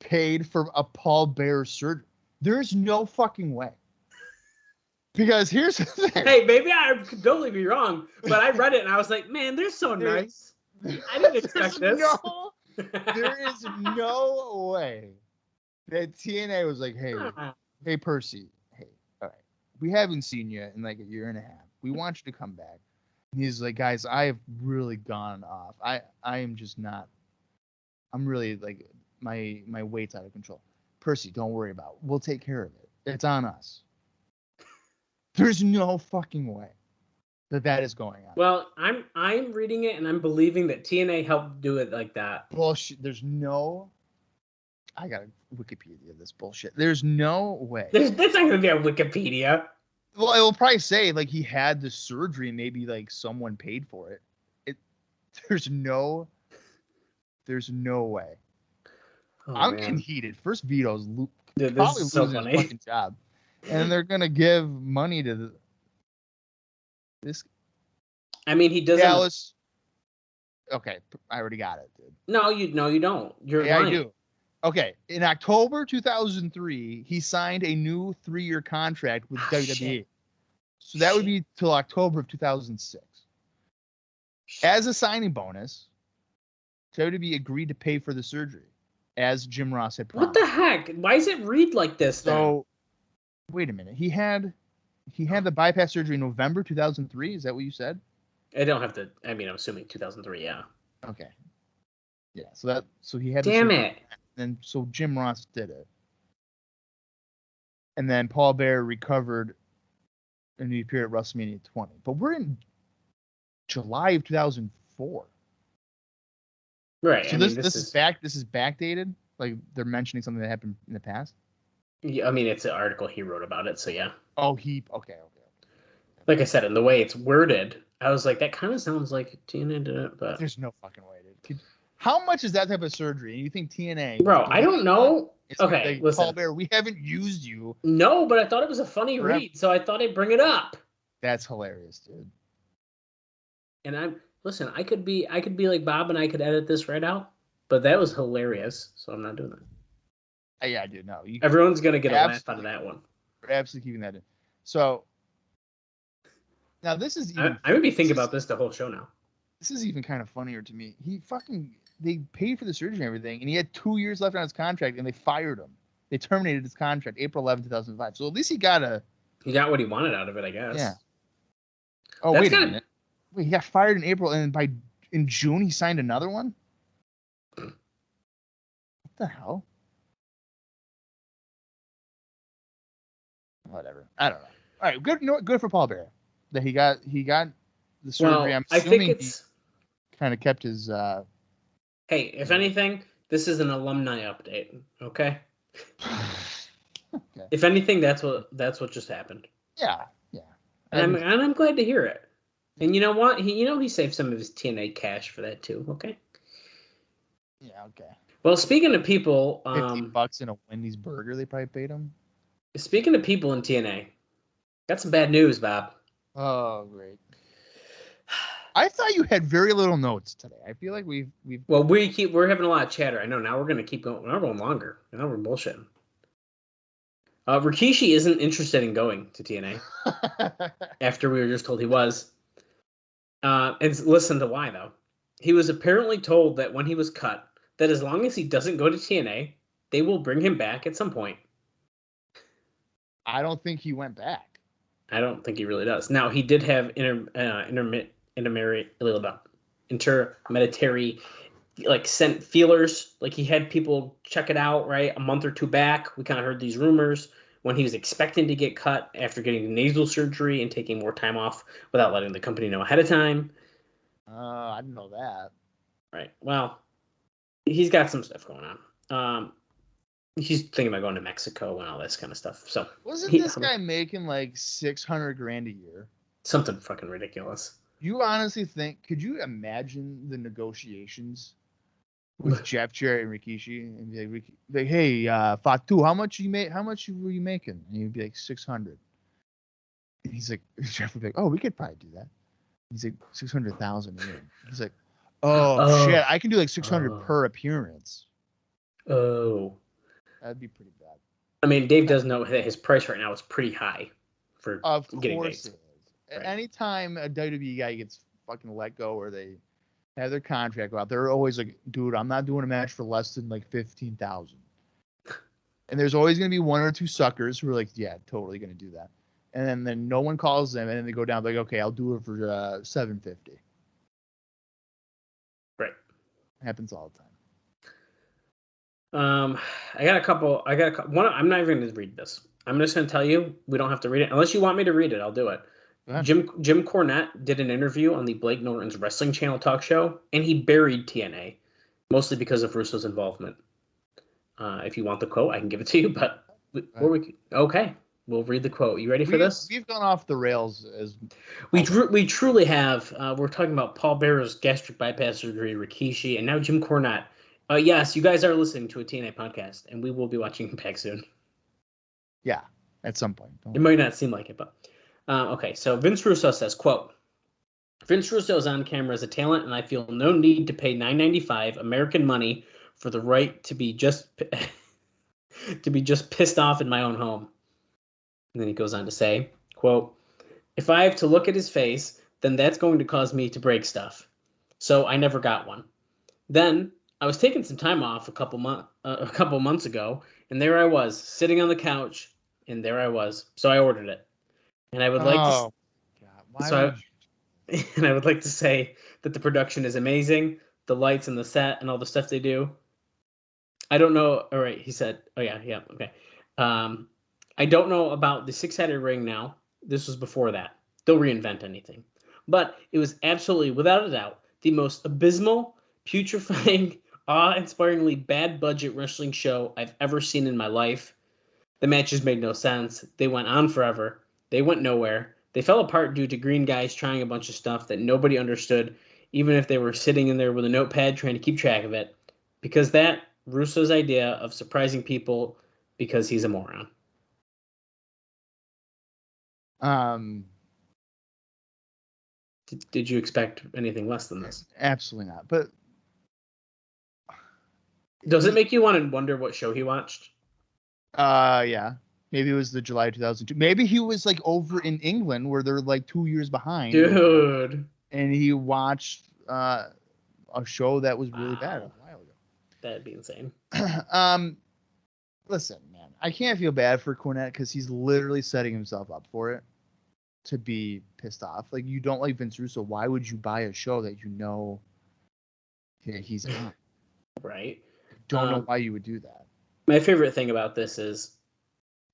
paid for a Paul Bearer surgery. There's no fucking way. Because here's the thing. Hey, maybe I could totally be wrong, but I read it and I was like, man, they're so nice. I didn't expect this. There is no way that TNA was like, hey, Percy, hey, all right, we haven't seen you in like a year and a half. We want you to come back. And he's like, guys, I have really gone off. I am just not. I'm really like my weight's out of control. Percy, don't worry about it. We'll take care of it. It's on us. There's no fucking way that is going on. Well, I'm reading it and I'm believing that TNA helped do it like that. Bullshit. There's no. I gotta Wikipedia this bullshit. There's no way. That's not gonna be on Wikipedia. Well, it will probably say like he had the surgery and maybe like someone paid for it. There's no way. Oh, I'm getting heated. First Vito's probably losing his fucking job, and they're gonna give money to this. I mean, he doesn't. Dallas. Okay, I already got it, dude. No, you don't. You're lying. I do. Okay, in October 2003, he signed a new 3-year contract with WWE. Shit. So that would be till October of 2006. As a signing bonus, WWE agreed to pay for the surgery, as Jim Ross had promised. What the heck? Why does it read like this, then? So, wait a minute. He had the bypass surgery in November 2003. Is that what you said? I don't have to. I mean, I'm assuming 2003. Yeah. Okay. Yeah. So he had. Damn it. And so Jim Ross did it. And then Paul Bearer recovered and he appeared at WrestleMania 20. But we're in July of 2004. Right. So this is backdated? Like they're mentioning something that happened in the past? Yeah, I mean, it's an article he wrote about it, so yeah. Oh, okay. Like I said, in the way it's worded, I was like, that kind of sounds like TNA did it, but there's no fucking way, dude. How much is that type of surgery? And you think TNA? Bro, I don't know. Okay, like, listen. Paul Bearer, we haven't used you. No, but I thought it was a funny read, so I thought I'd bring it up. That's hilarious, dude. And I could be like Bob and I could edit this right out, but that was hilarious, so I'm not doing that. Yeah, dude, no. Everyone's gonna get a laugh out of that one. We're absolutely keeping that in. So now this is even. I would be thinking about this the whole show now. This is even kind of funnier to me. They paid for the surgery and everything, and he had 2 years left on his contract, and they fired him. They terminated his contract April 11, 2005. So at least he got what he wanted out of it, I guess. Yeah. Oh, wait a minute. Wait, he got fired in April, and in June he signed another one? What the hell? Whatever. I don't know. All right, good for Paul Bearer that he got the surgery. Well, I'm assuming he kind of kept his. Hey, if anything, this is an alumni update. Okay. Okay. If anything, that's what just happened. Yeah. And I'm glad to hear it. And you know what? He saved some of his TNA cash for that too. Okay. Yeah. Okay. Well, speaking of people, $50 in a Wendy's burger, they probably paid him. speaking of people in TNA, got some bad news, Bob. Oh, great. I thought you had very little notes today. I feel like we've. Well, we're having a lot of chatter. I know. Now we're gonna keep going. Now we're going longer. Now we're bullshitting. Rikishi isn't interested in going to TNA after we were just told he was. And listen to why though. He was apparently told that when he was cut, that as long as he doesn't go to TNA, they will bring him back at some point. I don't think he went back. I don't think he really does. Now he did have intermediary, like sent feelers. Like he had people check it out. Right, a month or two back, we kind of heard these rumors when he was expecting to get cut after getting nasal surgery and taking more time off without letting the company know ahead of time. I didn't know that. Right. Well, he's got some stuff going on. He's thinking about going to Mexico and all this kind of stuff. So wasn't this guy making like $600,000 a year? Something fucking ridiculous. You honestly think? Could you imagine the negotiations with Jeff, Jarrett, and Rikishi, and be like, hey, Fatu, how much were you making? And he'd be like 600. And he's like, Jeff would be like, oh, we could probably do that. He's like 600,000 a year. He's like, oh shit, I can do like 600 per appearance. Oh. That'd be pretty bad. I mean, Dave does know that his price right now is pretty high for getting dates. Of course it is. Right. Anytime a WWE guy gets fucking let go or they have their contract go out, they're always like, dude, I'm not doing a match for less than like 15,000. And there's always going to be one or two suckers who are like, yeah, totally going to do that. And then no one calls them, and then they go down like, okay, I'll do it for $750. Right. Happens all the time. I got a couple. One. I'm not even going to read this. I'm just going to tell you we don't have to read it unless you want me to read it. I'll do it. Yeah. Jim Cornette did an interview on the Blake Norton's Wrestling Channel talk show, and he buried TNA, mostly because of Russo's involvement. If you want the quote, I can give it to you. But okay, we'll read the quote. You ready for this? We've gone off the rails as we truly have. We're talking about Paul Bearer's gastric bypass surgery, Rikishi, and now Jim Cornette. Yes, you guys are listening to a TNA podcast, and we will be watching Impact soon. Yeah, at some point. It might not seem like it, but okay. So Vince Russo says, "Quote: Vince Russo is on camera as a talent, and I feel no need to pay $9.95 American money for the right to be just pissed off in my own home." And then he goes on to say, "Quote: If I have to look at his face, then that's going to cause me to break stuff. So I never got one. Then I was taking some time off a couple months ago, and there I was sitting on the couch, and there I was. So I ordered it, and I would I would like to say that the production is amazing, the lights and the set and all the stuff they do. I don't know. All right, he said. Oh yeah, okay. I don't know about the six-headed ring now. This was before that. They'll reinvent anything, but it was absolutely, without a doubt, the most abysmal, putrefying, awe-inspiringly bad budget wrestling show I've ever seen in my life. The matches made no sense. They went on forever. They went nowhere. They fell apart due to green guys trying a bunch of stuff that nobody understood, even if they were sitting in there with a notepad trying to keep track of it. Because that, Russo's idea of surprising people because he's a moron." Did you expect anything less than this? Absolutely not. But does it make you want to wonder what show he watched? Yeah. Maybe it was the July 2002. Maybe he was like over in England where they're like 2 years behind. Dude. And he watched a show that was really bad a while ago. That'd be insane. Listen, man, I can't feel bad for Cornette because he's literally setting himself up for it to be pissed off. Like, you don't like Vince Russo. Why would you buy a show that you know he's on? Right. Don't know why you would do that. My favorite thing about this is,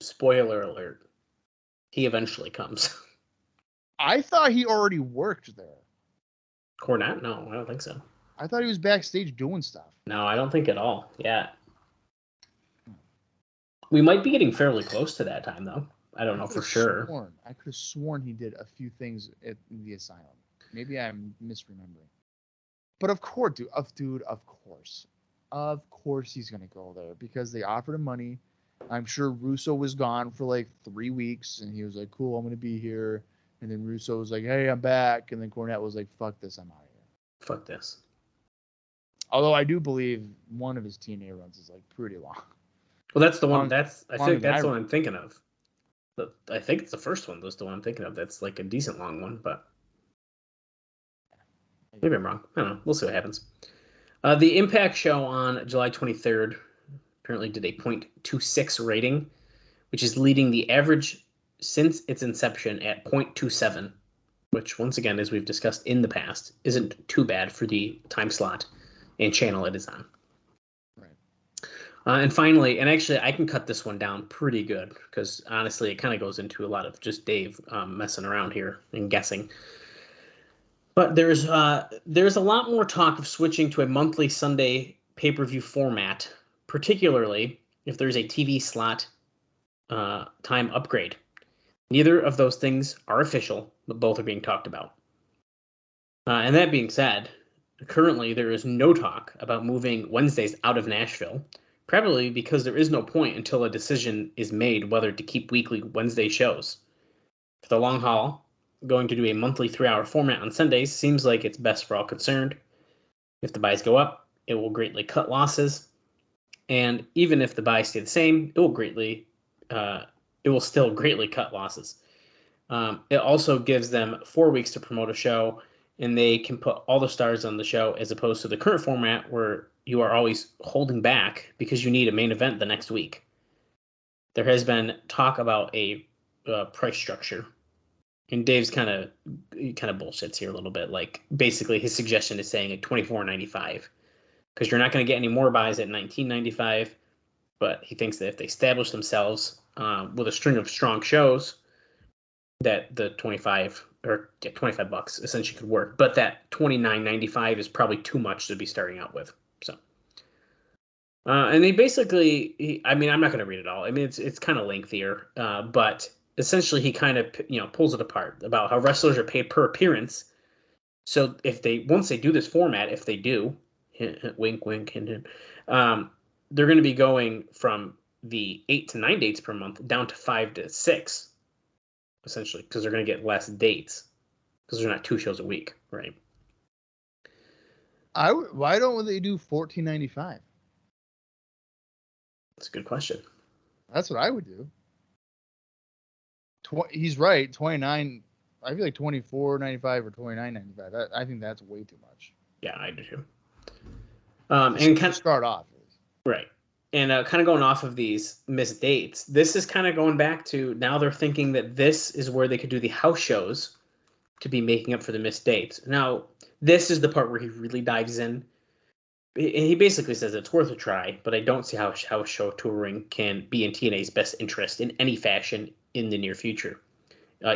spoiler alert, he eventually comes. I thought he already worked there. Cornette? No, I don't think so. I thought he was backstage doing stuff. No, I don't think at all. Yeah. We might be getting fairly close to that time, though. I don't know for sure. I could have sworn he did a few things in the asylum. Maybe I'm misremembering. But of course, of course he's gonna go there because they offered him money. I'm sure Russo was gone for like 3 weeks, and he was like, "Cool, I'm gonna be here." And then Russo was like, "Hey, I'm back." And then Cornette was like, "Fuck this, I'm out of here." Fuck this. Although I do believe one of his TNA runs is like pretty long. Well, that's the one. I think that's the one remember. I'm thinking of. But I think it's the first one. That's the one I'm thinking of. That's like a decent long one, but maybe I'm wrong. I don't know. We'll see what happens. The Impact show on July 23rd apparently did a .26 rating, which is leading the average since its inception at .27, which, once again, as we've discussed in the past, isn't too bad for the time slot and channel it is on. And finally, and actually I can cut this one down pretty good because honestly it kind of goes into a lot of just Dave messing around here and guessing. But there's a lot more talk of switching to a monthly Sunday pay-per-view format, particularly if there's a TV slot time upgrade. Neither of those things are official, but both are being talked about. And that being said, currently there is no talk about moving Wednesdays out of Nashville. Probably because there is no point until a decision is made whether to keep weekly Wednesday shows. For the long haul, going to do a monthly 3-hour format on Sundays seems like it's best for all concerned. If the buys go up, it will greatly cut losses. And even if the buys stay the same, it will still greatly cut losses. It also gives them 4 weeks to promote a show, and they can put all the stars on the show as opposed to the current format where you are always holding back because you need a main event the next week. There has been talk about a price structure, and Dave's kind of bullshits here a little bit. Like basically, his suggestion is saying at $24.95 because you're not going to get any more buys at $19.95. But he thinks that if they establish themselves with a string of strong shows, that the $25 essentially could work. But that $29.95 is probably too much to be starting out with. So, and he basically, I'm not going to read it all. I mean, it's kind of lengthier, but essentially he kind of, pulls it apart about how wrestlers are paid per appearance. So once they do this format, if they do, wink, wink, hint, hint, they're going to be going from the 8 to 9 dates per month down to 5 to 6, essentially, because they're going to get less dates because they're not 2 shows a week, right? Why don't they do $14.95? That's a good question. That's what I would do. He's right. 29. I feel like $24.95 or $29.95. I think that's way too much. Yeah, I do too. And kind of start off. Right. And kind of going off of these missed dates, this is kind of going back to now they're thinking that this is where they could do the house shows to be making up for the missed dates. Now, this is the part where he really dives in. And he basically says it's worth a try, but I don't see how house show touring can be in TNA's best interest in any fashion in the near future,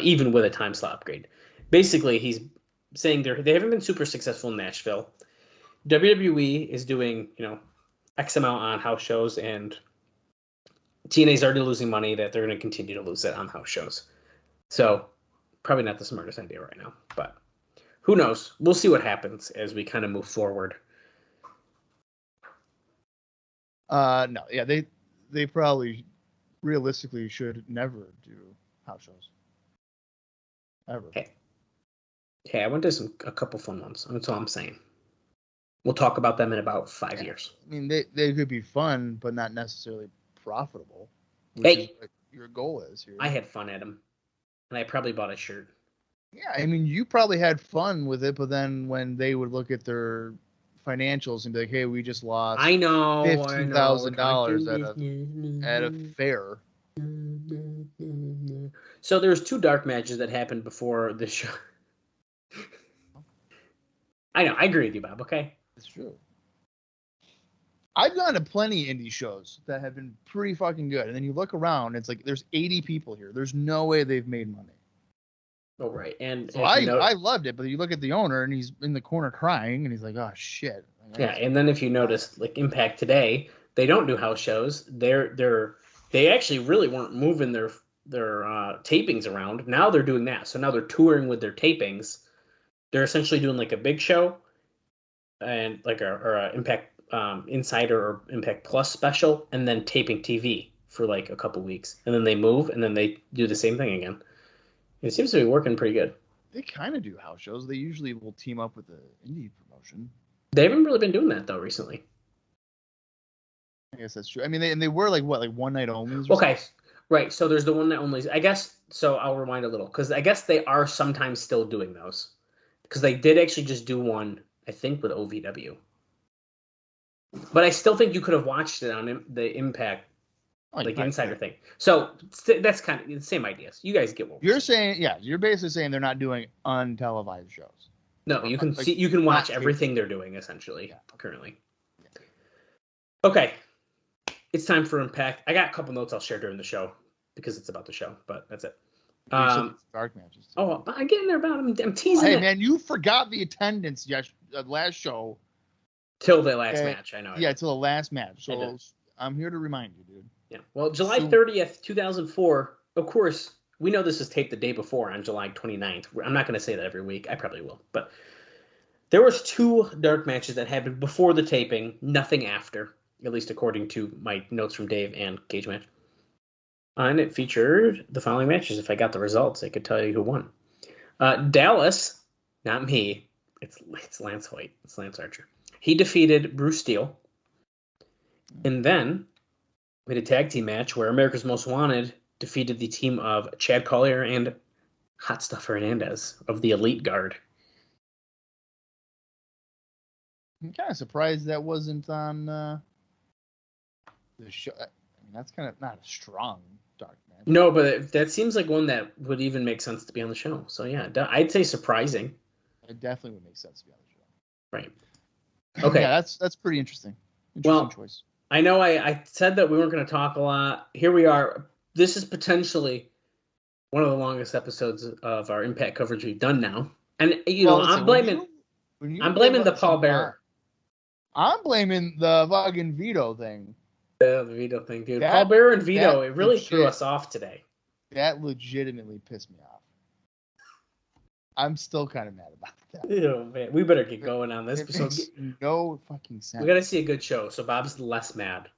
even with a time slot upgrade. Basically, he's saying they haven't been super successful in Nashville. WWE is doing, X amount on house shows, and TNA's already losing money that they're going to continue to lose it on house shows. So probably not the smartest idea right now, but who knows? We'll see what happens as we kind of move forward. No, yeah, they probably realistically should never do house shows. Ever. Hey, I went to a couple fun ones. That's all I'm saying. We'll talk about them in about 5 years. I mean, they could be fun, but not necessarily profitable, which is what your goal is here. I had fun at them, and I probably bought a shirt. Yeah, I mean, you probably had fun with it, but then when they would look at their financials and be like, "Hey, we just lost $15,000 at a fair." So there's 2 dark matches that happened before the show. I know, I agree with you, Bob. Okay. It's true. I've gone to plenty indie shows that have been pretty fucking good. And then you look around, it's like there's 80 people here. There's no way they've made money. Oh, right. And so I loved it, but you look at the owner and he's in the corner crying and he's like, oh shit. Yeah, and then if you notice, like Impact today, they don't do house shows. They're they actually really weren't moving their tapings around. Now they're doing that. So now they're touring with their tapings. They're essentially doing like a big show and like a Impact Insider or Impact Plus special, and then taping TV for like a couple weeks, and then they move, and then they do the same thing again. It seems to be working pretty good. They kind of do house shows. They usually will team up with the indie promotion. They haven't really been doing that though recently. I guess that's true. I mean, they were like one night only. Okay, right. So there's the one night only. I guess. So I'll rewind a little because I guess they are sometimes still doing those because they did actually just do one, I think, with OVW. But I still think you could have watched it on the Impact, like Insider thing. So that's kind of the same ideas. You guys get what you're saying. Yeah, you're basically saying they're not doing untelevised shows. No, you can see, you can watch everything they're doing essentially currently. Yeah. Okay, it's time for Impact. I got a couple notes I'll share during the show because it's about the show, but that's it. Dark matches. Oh, I'm getting there about. I'm teasing. Hey man, you forgot the attendance last show. Till the last match, I know. Yeah, till the last match. So I'm here to remind you, dude. Yeah. Well, July 30th, 2004. Of course, we know this was taped the day before on July 29th. I'm not going to say that every week. I probably will. But there was 2 dark matches that happened before the taping, nothing after, at least according to my notes from Dave and Cage Match. And it featured the following matches. If I got the results, I could tell you who won. Dallas, not me. It's Lance Hoyt. It's Lance Archer. He defeated Bruce Steele. And then we had a tag team match where America's Most Wanted defeated the team of Chad Collier and Hot Stuff Hernandez of the Elite Guard. I'm kind of surprised that wasn't on the show. I mean, that's kind of not a strong dark match. No, but that seems like one that would even make sense to be on the show. So, yeah, I'd say surprising. It definitely would make sense to be on the show. Right. Okay. Yeah, that's pretty interesting. Choice. I know I said that we weren't going to talk a lot. Here we are. This is potentially one of the longest episodes of our Impact coverage we've done now. And, I'm blaming the Paul Bearer. I'm blaming the fucking Vito thing. Yeah, the Vito thing, dude. Paul Bearer and Vito, it really threw us off today. That legitimately pissed me off. I'm still kind of mad about that. Oh, man. We better get going on this. It makes no fucking sense. We got to see a good show, so Bob's less mad.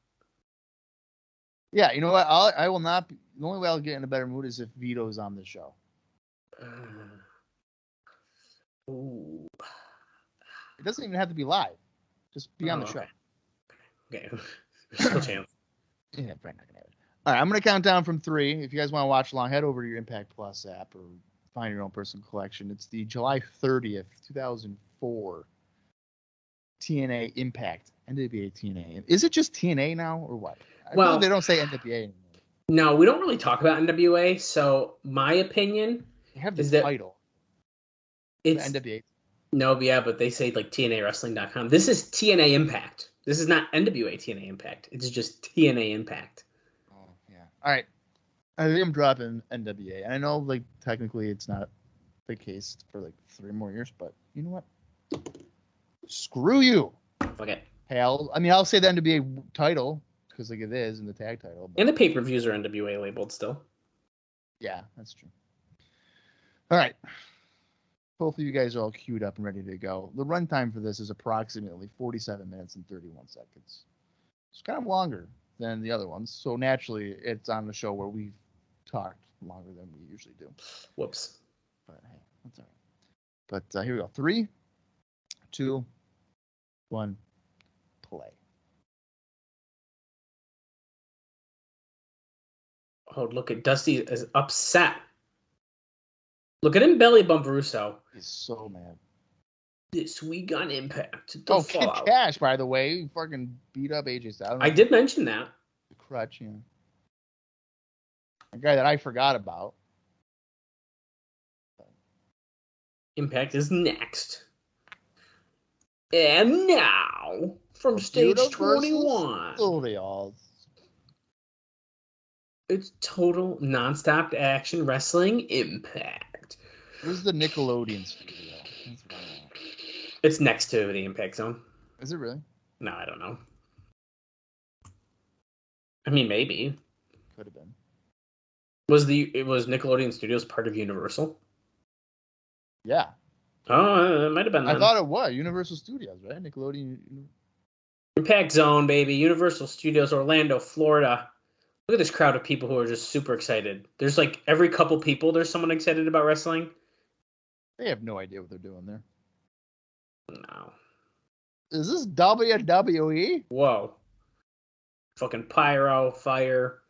Yeah, you know what? I will not. The only way I'll get in a better mood is if Vito's on the show. Ooh. It doesn't even have to be live. Just be on the show. Okay. There's still a chance. Yeah, probably not gonna happen. All right, I'm gonna count down from 3. If you guys want to watch along, head over to your Impact Plus app or find your own personal collection. It's the July 30th, 2004 TNA Impact NWA TNA. Is it just TNA now or what? Well, they don't say NWA anymore. No, we don't really talk about NWA. So my opinion is the title. It's NWA. No, yeah, but they say like TNAWrestling.com. This is TNA Impact. This is not NWA TNA Impact. It's just TNA Impact. Oh yeah. All right. I think I'm dropping NWA. And I know, like, technically it's not the case for, like, 3 more years, but you know what? Screw you. Okay. Hey, I'll say the NWA title, because, like, it is in the tag title. But... And the pay-per-views are NWA labeled still. Yeah, that's true. All right. Hopefully you guys are all queued up and ready to go. The runtime for this is approximately 47 minutes and 31 seconds. It's kind of longer than the other ones, so naturally it's on the show where we've talked longer than we usually do. Whoops. But hey, that's all right. But here we go. 3, 2, 1, play. Oh, look at Dusty is upset. Look at him belly bump Russo. He's so mad. This week on Impact. Kid Kash, by the way, he fucking beat up AJ Styles. I did mention that. The crutch, yeah. A guy that I forgot about. Impact is next. And now, from stage 21, it's total non-stop action wrestling Impact. This is the Nickelodeon studio. It's next to the Impact Zone. Is it really? No, I don't know. I mean, maybe. Could have been. Was Nickelodeon Studios part of Universal? Yeah. Oh, it might have been. I Then. thought it was Universal Studios, right? Nickelodeon. Impact Zone, baby. Universal Studios, Orlando, Florida. Look at this crowd of people who are just super excited. There's like every couple people, there's someone excited about wrestling. They have no idea what they're doing there. No. Is this WWE? Whoa. Fucking pyro, fire.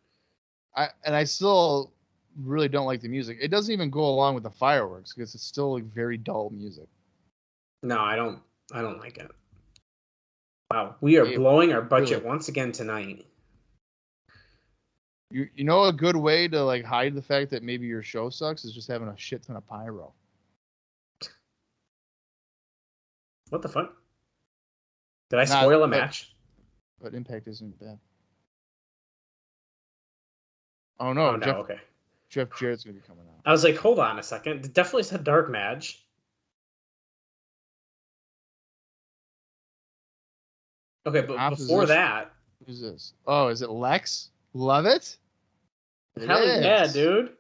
I still really don't like the music. It doesn't even go along with the fireworks because it's still like very dull music. No, I don't like it. Wow, we are blowing our budget once again tonight. You know a good way to like hide the fact that maybe your show sucks is just having a shit ton of pyro. What the fuck? Did I spoil a match? But Impact isn't bad. Oh no, okay. Jeff Jarrett's gonna be coming out. I was like, hold on a second. It definitely said dark match. Okay, but before that, who's this? Oh, is it Lex? Love it. Hell yeah, dude.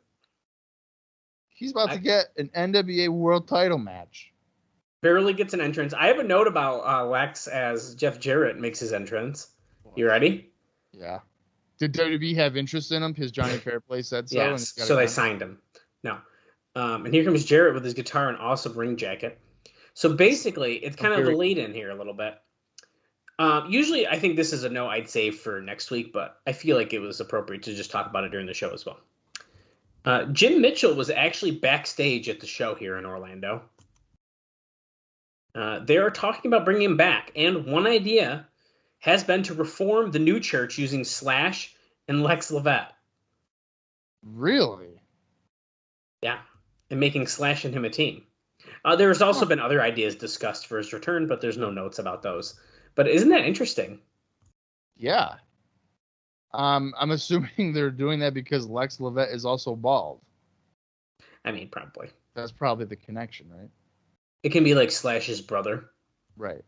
He's about to get an NWA World Title match. Barely gets an entrance. I have a note about Lex as Jeff Jarrett makes his entrance. You ready? Yeah. Did WWE have interest in him because Johnny Fairplay said so? Yes, so they signed him. No. And here comes Jarrett with his guitar and awesome ring jacket. So basically, it's kind of the lead-in here a little bit. Usually, I think this is a note I'd save for next week, but I feel like it was appropriate to just talk about it during the show as well. Jim Mitchell was actually backstage at the show here in Orlando. They are talking about bringing him back, and one idea has been to reform the new church using Slash and Lex Levette. Really? Yeah, and making Slash and him a team. There's also been other ideas discussed for his return, but there's no notes about those. But isn't that interesting? Yeah. I'm assuming they're doing that because Lex Levette is also bald. I mean, probably. That's probably the connection, right? It can be like Slash's brother. Right.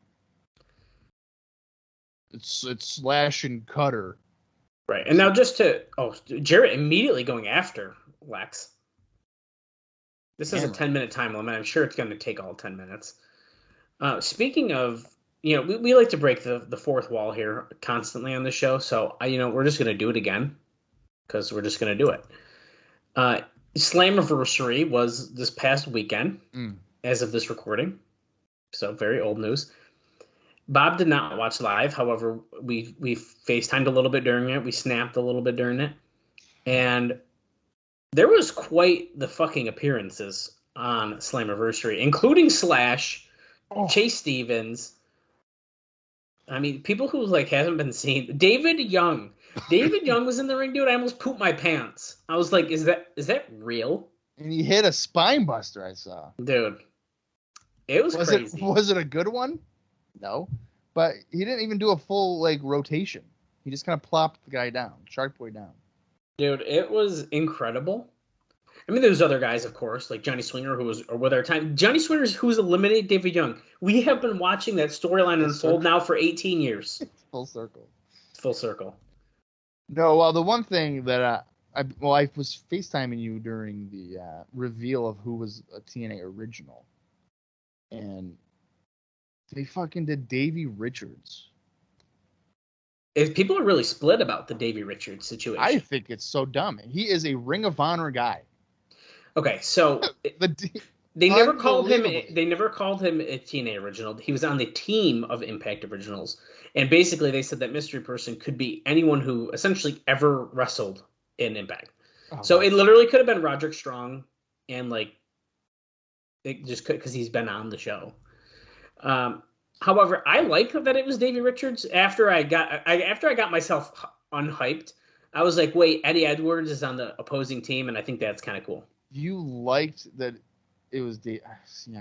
It's Slash and Cutter. Right. And now Jarrett immediately going after Lex. This is a 10-minute time limit. I'm sure it's going to take all 10 minutes. Speaking of, we like to break the fourth wall here constantly on the show. So, we're just going to do it again because we're just going to do it. Slammiversary was this past weekend as of this recording. So very old news. Bob did not watch live. However, we FaceTimed a little bit during it. We snapped a little bit during it. And there was quite the fucking appearances on Slammiversary, including Slash, Chase Stevens. I mean, people who hasn't been seen. David Young. David Young was in the ring, dude. I almost pooped my pants. I was like, is that real? And he hit a spine buster, I saw. Dude. It was crazy. Was it a good one? No. But he didn't even do a full rotation. He just kind of plopped the guy down, Shark Boy down. Dude, it was incredible. I mean, there's other guys, of course, like Johnny Swinger, who was with our time. Johnny Swinger, who's eliminated David Young. We have been watching that storyline unfold now for 18 years. Full circle. Full circle. No, well, the one thing that I was FaceTiming you during the reveal of who was a TNA original. And they fucking did Davey Richards. If people are really split about the Davey Richards situation. I think it's so dumb. He is a Ring of Honor guy. Okay, so they never called him a TNA original. He was on the team of Impact Originals. And basically they said that mystery person could be anyone who essentially ever wrestled in Impact. So it literally could have been Roderick Strong and it just could because he's been on the show. However, I like that it was Davey Richards. After I got myself unhyped, I was like, wait, Eddie Edwards is on the opposing team, and I think that's kind of cool. You liked that it was I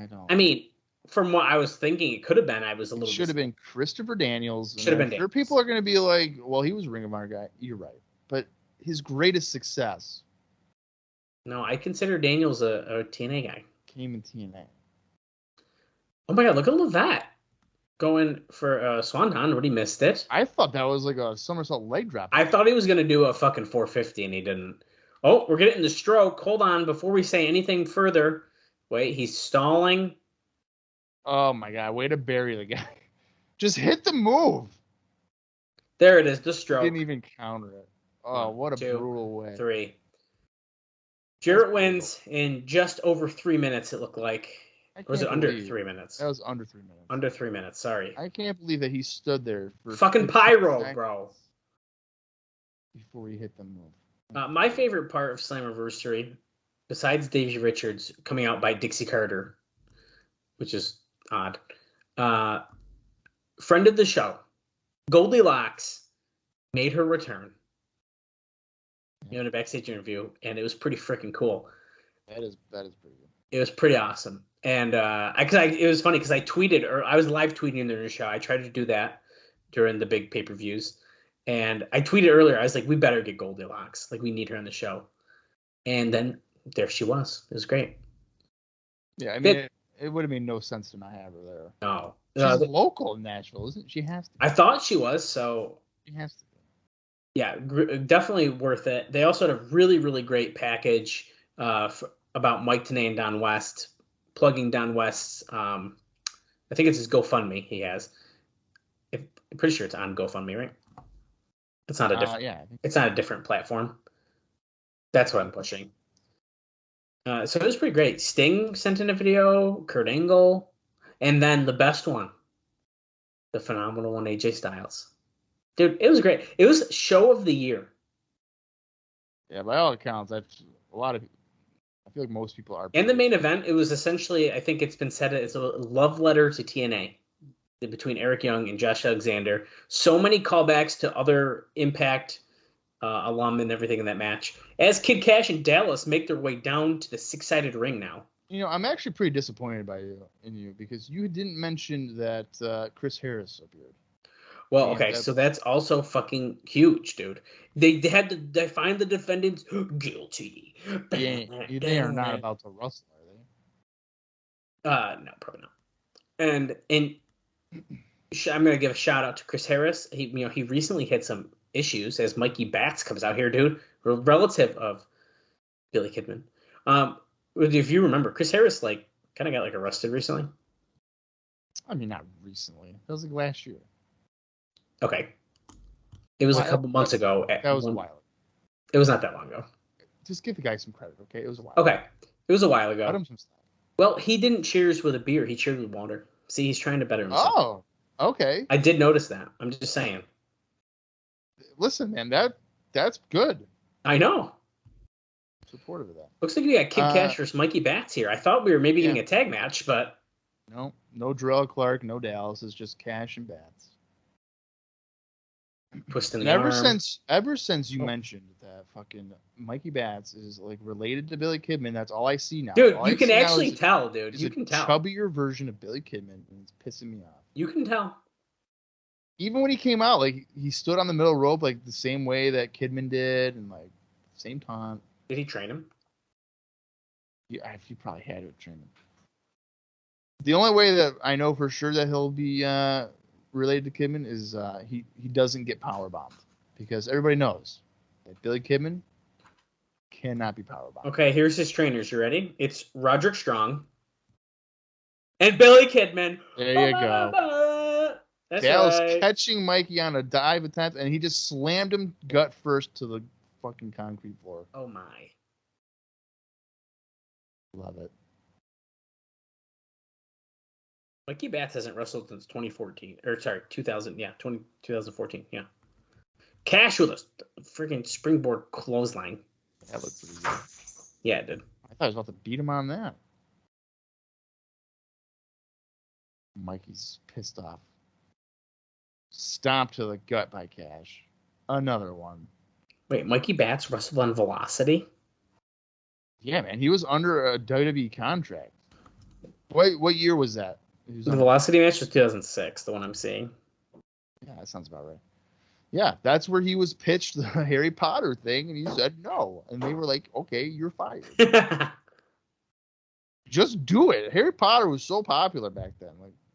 don't. I mean, from what I was thinking, it could have been. I was a little. Should have been Christopher Daniels. Should have been. Sure, people are going to be like, well, he was a Ring of Honor guy. You're right, but his greatest success. No, I consider Daniels a TNA guy. Came in TNA. Oh my God! Look at Levette. going for Swanton, but he missed it. I thought that was like a somersault leg drop. I thought he was going to do a fucking 450, and he didn't. Oh, we're getting the stroke. Hold on. Before we say anything further, wait, he's stalling. Oh, my God. Way to bury the guy. Just hit the move. There it is, the stroke. Didn't even counter it. Oh, what a brutal way. 3. Jarrett wins in just over 3 minutes, it looked like. Or was it under 3 minutes? That was under 3 minutes. Under 3 minutes, sorry. I can't believe that he stood there for fucking pyro, bro. Before he hit the move. My favorite part of Slammiversary, besides Davey Richards coming out by Dixie Carter, which is odd, friend of the show, Goldilocks, made her return in a backstage interview, and it was pretty freaking cool. That is pretty good. It was pretty awesome. And it was funny because I tweeted, or I was live tweeting during the show. I tried to do that during the big pay-per-views. And I tweeted earlier, I was like, we better get Goldilocks. Like, we need her on the show. And then there she was. It was great. Yeah, I mean, it would have made no sense to not have her there. No. She's local in Nashville, isn't she? She has to be. I thought she was, so. She has to be. Yeah, definitely worth it. They also had a really, really great package about Mike Tenay and Don West, plugging Don West's, I think it's his GoFundMe he has. I'm pretty sure it's on GoFundMe, right? It's not a different. It's not a different platform. That's what I'm pushing. So it was pretty great. Sting sent in a video, Kurt Angle, and then the best one, the phenomenal one, AJ Styles. Dude, it was great. It was show of the year. Yeah, by all accounts, that's a lot of. I feel like most people are. And the main event, it was essentially, I think it's been said, it's a love letter to TNA. Between Eric Young and Josh Alexander. So many callbacks to other Impact alum and everything in that match. As Kid Kash and Dallas make their way down to the 6-sided ring now. You know, I'm actually pretty disappointed in you because you didn't mention that Chris Harris appeared. Well, okay, so that's also fucking huge, dude. They had to find the defendants guilty. They are not about to wrestle, are they? No, probably not. And I'm gonna give a shout out to Chris Harris. He recently had some issues as Mikey Batts comes out here, dude, relative of Billy Kidman. If you remember, Chris Harris kind of got arrested recently. I mean, not recently. It was last year. Okay, it was a couple months ago. That was a while ago. It was not that long ago. Just give the guy some credit, okay? It was a while. Okay, it was a while ago. Cut him some stuff. Well, he didn't cheers with a beer. He cheered with water. See, he's trying to better himself. Oh, okay. I did notice that. I'm just saying. Listen, man, that's good. I know. Supportive of that. Looks like we got Kid Kash versus Mikey Batts here. I thought we were maybe getting a tag match, but no Darrell Clark, no Dallas. It's just Kash and Batts. Twisting the ever arm. since you mentioned that fucking Mikey Batts is related to Billy Kidman, that's all I see now. Dude, you can actually tell, dude. You can tell. Chubbier version of Billy Kidman, and it's pissing me off. You can tell. Even when he came out, he stood on the middle rope the same way that Kidman did, and same time. Did he train him? Yeah, he probably had to train him. The only way that I know for sure that he'll be related to Kidman is he doesn't get power bombed, because everybody knows that Billy Kidman cannot be power bombed. Okay, here's his trainers. You ready? It's Roderick Strong and Billy Kidman. There you go. That's Dallas right. catching Mikey on a dive attempt, and he just slammed him gut first to the fucking concrete floor. Oh my. Love it. Mikey Batts hasn't wrestled since 2014. Or, sorry, 2014. Yeah. Kash with a freaking springboard clothesline. That looked pretty good. Yeah, it did. I thought I was about to beat him on that. Mikey's pissed off. Stomped to the gut by Kash. Another one. Wait, Mikey Batts wrestled on Velocity? Yeah, man. He was under a WWE contract. What year was that? The Velocity match was 2006, the one I'm seeing. Yeah, that sounds about right. Yeah, that's where he was pitched the Harry Potter thing, and he said no. And they were like, okay, you're fired. Just do it. Harry Potter was so popular back then.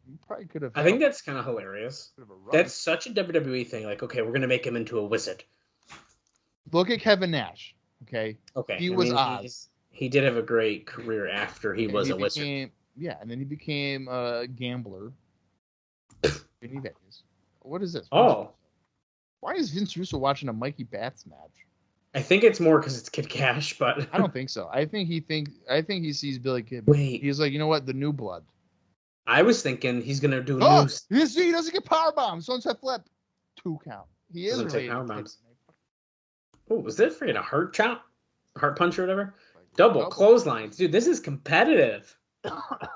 You probably could have. I think that's kind of hilarious. Bit of a run. That's such a WWE thing. Like, okay, we're gonna make him into a wizard. Look at Kevin Nash. Okay. Okay, He was Oz. He did have a great career after he was a wizard. Yeah, and then he became a gambler. In Vegas. What is this? Oh. Why is Vince Russo watching a Mikey Bats match? I think it's more because it's Kid Kash, but I don't think so. I think he sees Billy Kidman. Wait. He's like, you know what? The new blood. I was thinking he's gonna do He doesn't get power bombs. Sunset flip. 2 count. He is take power bombs. Oh, was that freaking a heart chop? Heart punch or whatever? Like, double clotheslines. Dude, this is competitive.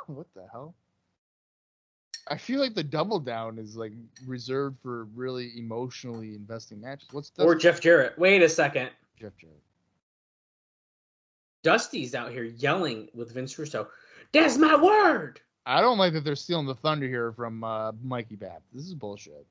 What the hell? I feel like the double down is like reserved for really emotionally investing matches. Or Jeff Jarrett. Wait a second. Jeff Jarrett. Dusty's out here yelling with Vince Russo. That's my word. I don't like that they're stealing the thunder here from Mikey Bats. This is bullshit.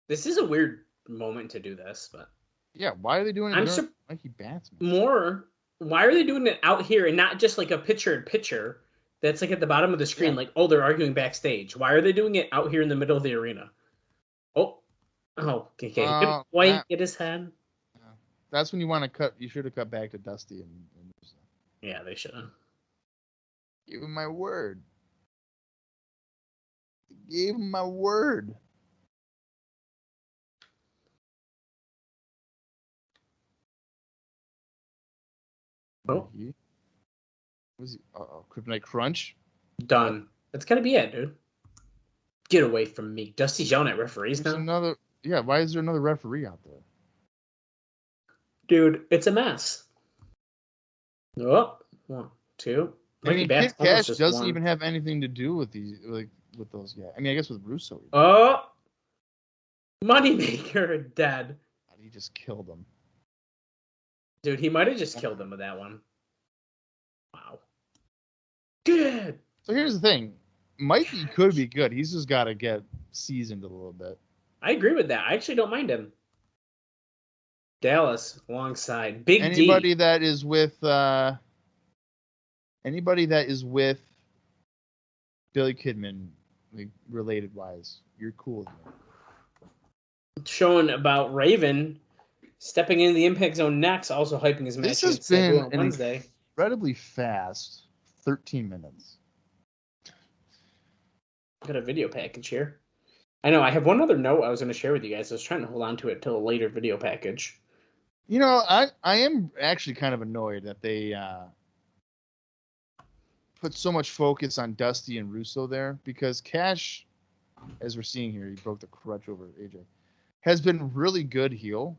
This is a weird moment to do this, but yeah, why are they doing it? Mikey Bats. Why are they doing it out here and not just like a picture that's like at the bottom of the screen? Yeah. Like, oh, they're arguing backstage. Why are they doing it out here in the middle of the arena? Okay. Get his head. Yeah. That's when you want to cut. You should have cut back to Dusty and yeah, they should have. Give him my word. Gave him my word. Oh. Was he? Kryptonite Crunch? Done. That's gotta be it, dude. Get away from me. Dusty's yelling at referees now. Why is there another referee out there? Dude, it's a mess. Oh, 1, 2. I mean, Kid Kash doesn't even have anything to do with with those guys. I mean, I guess with Russo. Oh! Moneymaker dead. He just killed him. Dude, he might have just killed him with that one. Wow. Good. So here's the thing. Mikey could be good. He's just got to get seasoned a little bit. I agree with that. I actually don't mind him. Dallas alongside Big anybody D. That is with Billy Kidman, like, related wise, you're cool with me. Showing about Raven stepping into the Impact Zone next, also hyping his match. This has been on Wednesday. Incredibly fast 13 minutes. Got a video package here. I know. I have one other note I was going to share with you guys. I was trying to hold on to it till a later video package. You know, I am actually kind of annoyed that they put so much focus on Dusty and Russo there, because Kash, as we're seeing here, he broke the crutch over AJ, has been really good heel.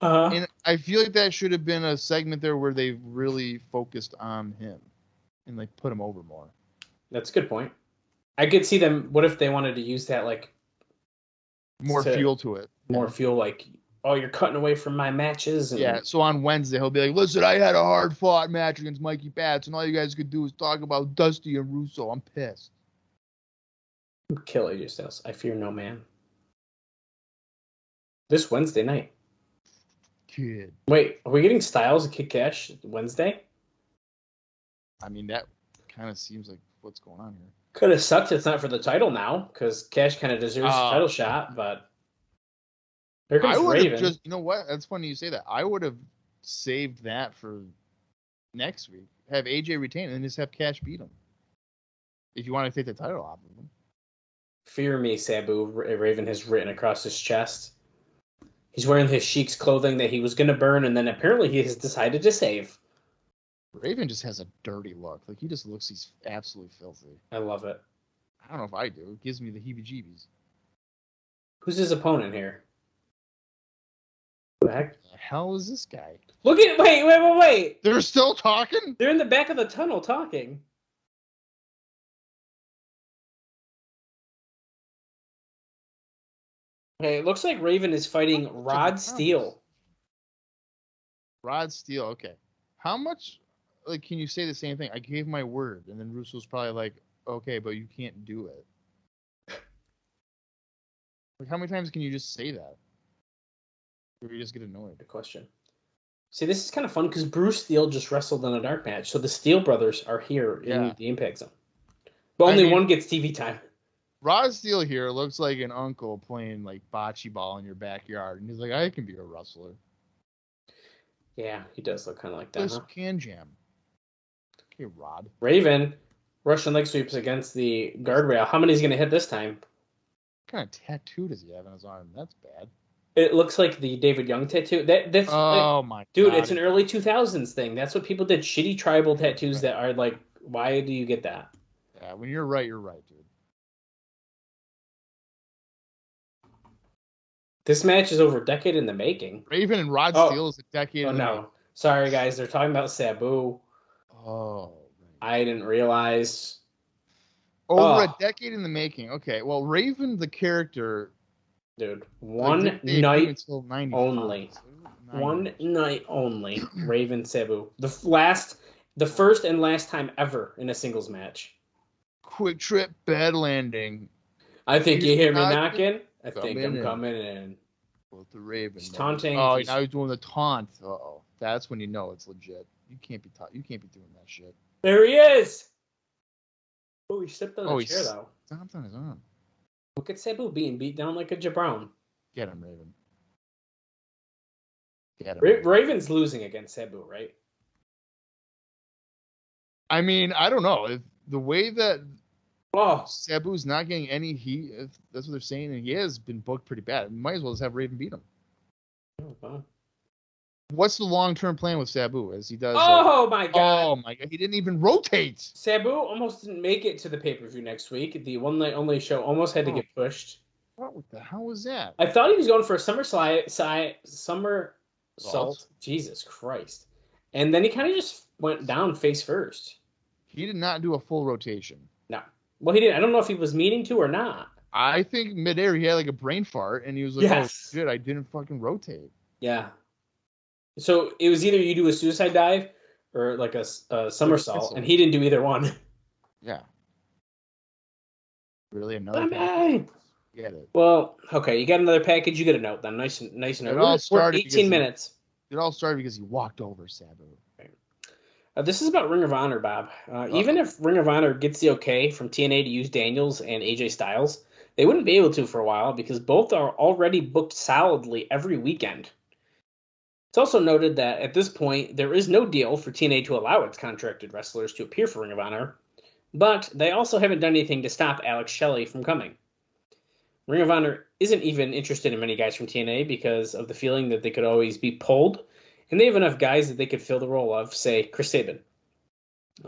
And I feel like that should have been a segment there where they really focused on him and like put him over more. That's a good point. I could see them. What if they wanted to use that like more fuel to it? More fuel, like, oh, you're cutting away from my matches. And... Yeah. So on Wednesday he'll be like, "Listen, I had a hard fought match against Mikey Bats, and all you guys could do is talk about Dusty and Russo. I'm pissed." Kill AJ Styles. I fear no man. This Wednesday night. Kid. Wait, are we getting Styles and Kid Kash Wednesday? I mean, that kind of seems like what's going on here. Could have sucked it's not for the title now, because Kash kind of deserves the title shot, but here comes Raven. You know what? That's funny you say that. I would have saved that for next week. Have AJ retain and just have Kash beat him. If you want to take the title off of him. Fear me, Sabu, Raven has written across his chest. He's wearing his Sheik's clothing that he was going to burn, and then apparently he has decided to save. Raven just has a dirty look. Like, he just looks, he's absolutely filthy. I love it. I don't know if I do. It gives me the heebie-jeebies. Who's his opponent here? Who the heck? The hell is this guy? Look at, wait. They're still talking? They're in the back of the tunnel talking. Okay, it looks like Raven is fighting Rod Steele. Rod Steele, okay. How much, like, can you say the same thing? I gave my word, and then Russo's probably like, okay, but you can't do it. Like, how many times can you just say that? Or you just get annoyed? Good question. See, this is kind of fun because Bruce Steele just wrestled in a dark match, so the Steele brothers are here in the Impact Zone. But only one gets TV time. Rod Steele here looks like an uncle playing like bocce ball in your backyard, and he's like, I can be a wrestler. Yeah, he does look kind of like that. This can jam. Okay, Rod. Raven, Russian leg sweeps against the guardrail. How many is he going to hit this time? What kind of tattoo does he have on his arm? That's bad. It looks like the David Young tattoo. My dude, God. it's an early 2000s thing. That's what people did. Shitty tribal tattoos that are like, why do you get that? Yeah, when you're right, dude. This match is over a decade in the making. Raven and Rod Steele is a decade in the making. Sorry, guys. They're talking about Sabu. Oh. I didn't realize. Over a decade in the making. Okay, well, Raven, the character... Dude, one night only. So one night only. Raven Sabu. The first and last time ever in a singles match. Quick trip, bad landing. I think you hear me knocking. I think I'm coming in. Well, the Raven. He's taunting. Oh, now he's doing the taunt. Uh-oh. That's when you know it's legit. You can't be doing that shit. There he is. Oh, he stepped on the chair, though. Stomped on his arm. Look at Sabu being beat down like a jabron. Get him, Raven. Raven's losing against Sabu, right? I mean, I don't know. If the way that Sabu's not getting any heat, if that's what they're saying, and he has been booked pretty bad, might as well just have Raven beat him. Oh. What's the long-term plan with Sabu as he does? My God! Oh my God! He didn't even rotate. Sabu almost didn't make it to the pay-per-view next week. The one night only show almost had to get pushed. What the hell was that? I thought he was going for a somersault. Jesus Christ! And then he kind of just went down face first. He did not do a full rotation. No. Well, he didn't. I don't know if he was meaning to or not. I think midair he had like a brain fart, and he was like, yes. "Oh shit, I didn't fucking rotate." Yeah. So it was either you do a suicide dive or like a somersault, and he didn't do either one. Yeah. Really, another package? Get it. Well, okay, you got another package. You get a note then. Nice and it all started 18 minutes. It all started because he walked over Sabu. This is about Ring of Honor, Bob. Even if Ring of Honor gets the okay from TNA to use Daniels and AJ Styles, they wouldn't be able to for a while because both are already booked solidly every weekend. It's also noted that at this point, there is no deal for TNA to allow its contracted wrestlers to appear for Ring of Honor, but they also haven't done anything to stop Alex Shelley from coming. Ring of Honor isn't even interested in many guys from TNA because of the feeling that they could always be pulled, and they have enough guys that they could fill the role of, say, Chris Sabin.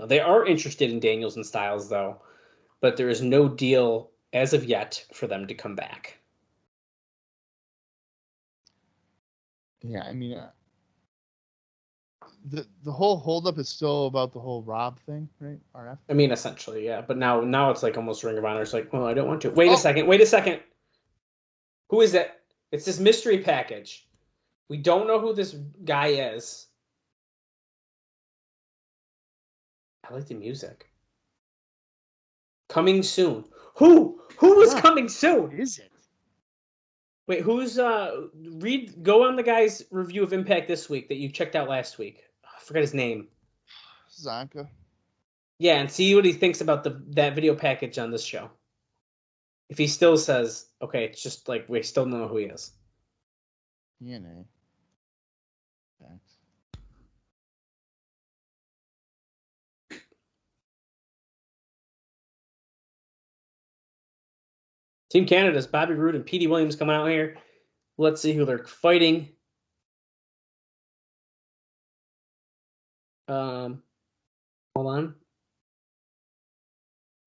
They are interested in Daniels and Styles, though, but there is no deal as of yet for them to come back. Yeah, I mean, the whole holdup is still about the whole Rob thing, right? RF. I mean, essentially, yeah. But now it's like almost Ring of Honor. It's like, well, I don't want to. Wait a second. Who is that? It's this mystery package. We don't know who this guy is. I like the music. Coming soon. Who is coming soon? What is it? Wait, who's go on the guy's review of Impact this week that you checked out last week. I forgot his name. Zonka. Yeah, and see what he thinks about that video package on this show. If he still says, okay, it's just like we still don't know who he is. TNA. Thanks. Team Canada's Bobby Roode and Petey Williams coming out here. Let's see who they're fighting. Hold on.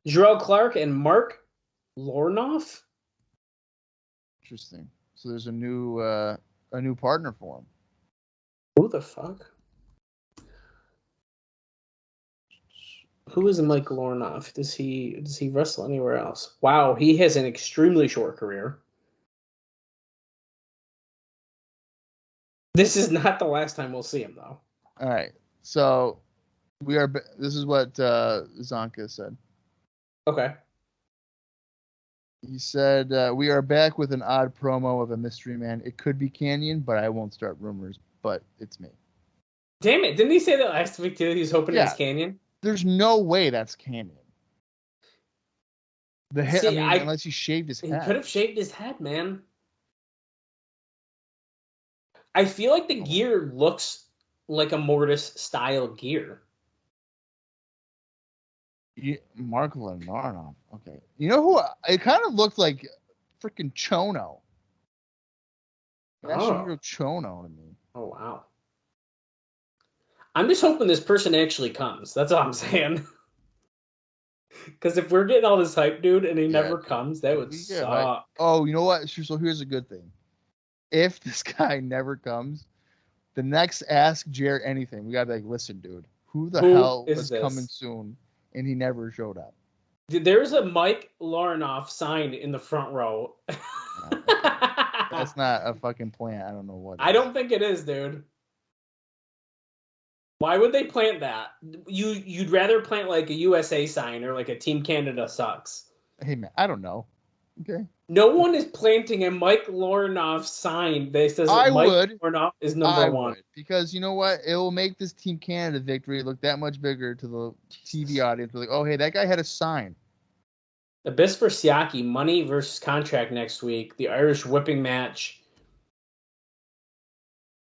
Jarrell Clark and Mark Lornoff. Interesting. So there's a new partner for him. Who the fuck? Who is Mike Lornoff? Does he wrestle anywhere else? Wow, he has an extremely short career. This is not the last time we'll see him, though. All right. So this is what Zonka said. Okay. He said, we are back with an odd promo of a mystery man. It could be Canyon, but I won't start rumors, but it's me. Damn it. Didn't he say that last week, too? He was hoping it was Canyon? There's no way that's Canyon. The head, See, unless he shaved his he head. could have shaved his head, man. I feel like the gear looks like a Mortis style gear. Mark Lenarnoff. Okay. You know who? It kind of looked like freaking Chono. Yasuhiro Chono to me. Oh, wow. I'm just hoping this person actually comes. That's all I'm saying. Because if we're getting all this hype, dude, and he never comes, that would suck. Right. Oh, you know what? So here's a good thing. If this guy never comes, the next Ask Jarrett Anything, we gotta be like, listen, dude, who the hell was coming soon? And he never showed up. There's a Mike Larnoff sign in the front row. That's not a fucking plant. I don't know what. I don't think it is, dude. Why would they plant that? You'd rather plant like a USA sign or like a Team Canada sucks. Hey man, I don't know. Okay. No one is planting a Mike Larnoff sign that says Mike Larnoff is number one. Because you know what? It will make this Team Canada victory look that much bigger to the TV audience. They're like, oh, hey, that guy had a sign. Abyss for Siaki, money versus contract next week. The Irish whipping match.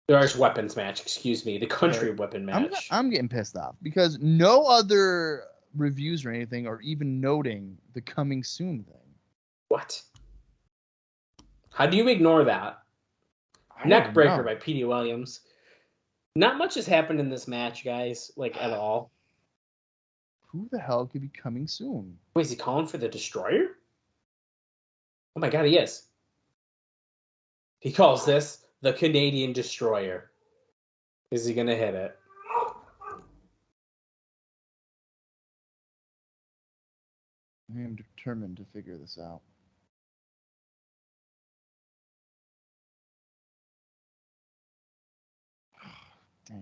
The Irish weapons match, excuse me. The country weapon match. I'm getting pissed off because no other reviews or anything are even noting the coming soon thing. What? How do you ignore that? Neckbreaker by P.D. Williams. Not much has happened in this match, guys, like at all. Who the hell could be coming soon? Wait, is he calling for the Destroyer? Oh my god, he is. He calls this the Canadian Destroyer. Is he going to hit it? I am determined to figure this out.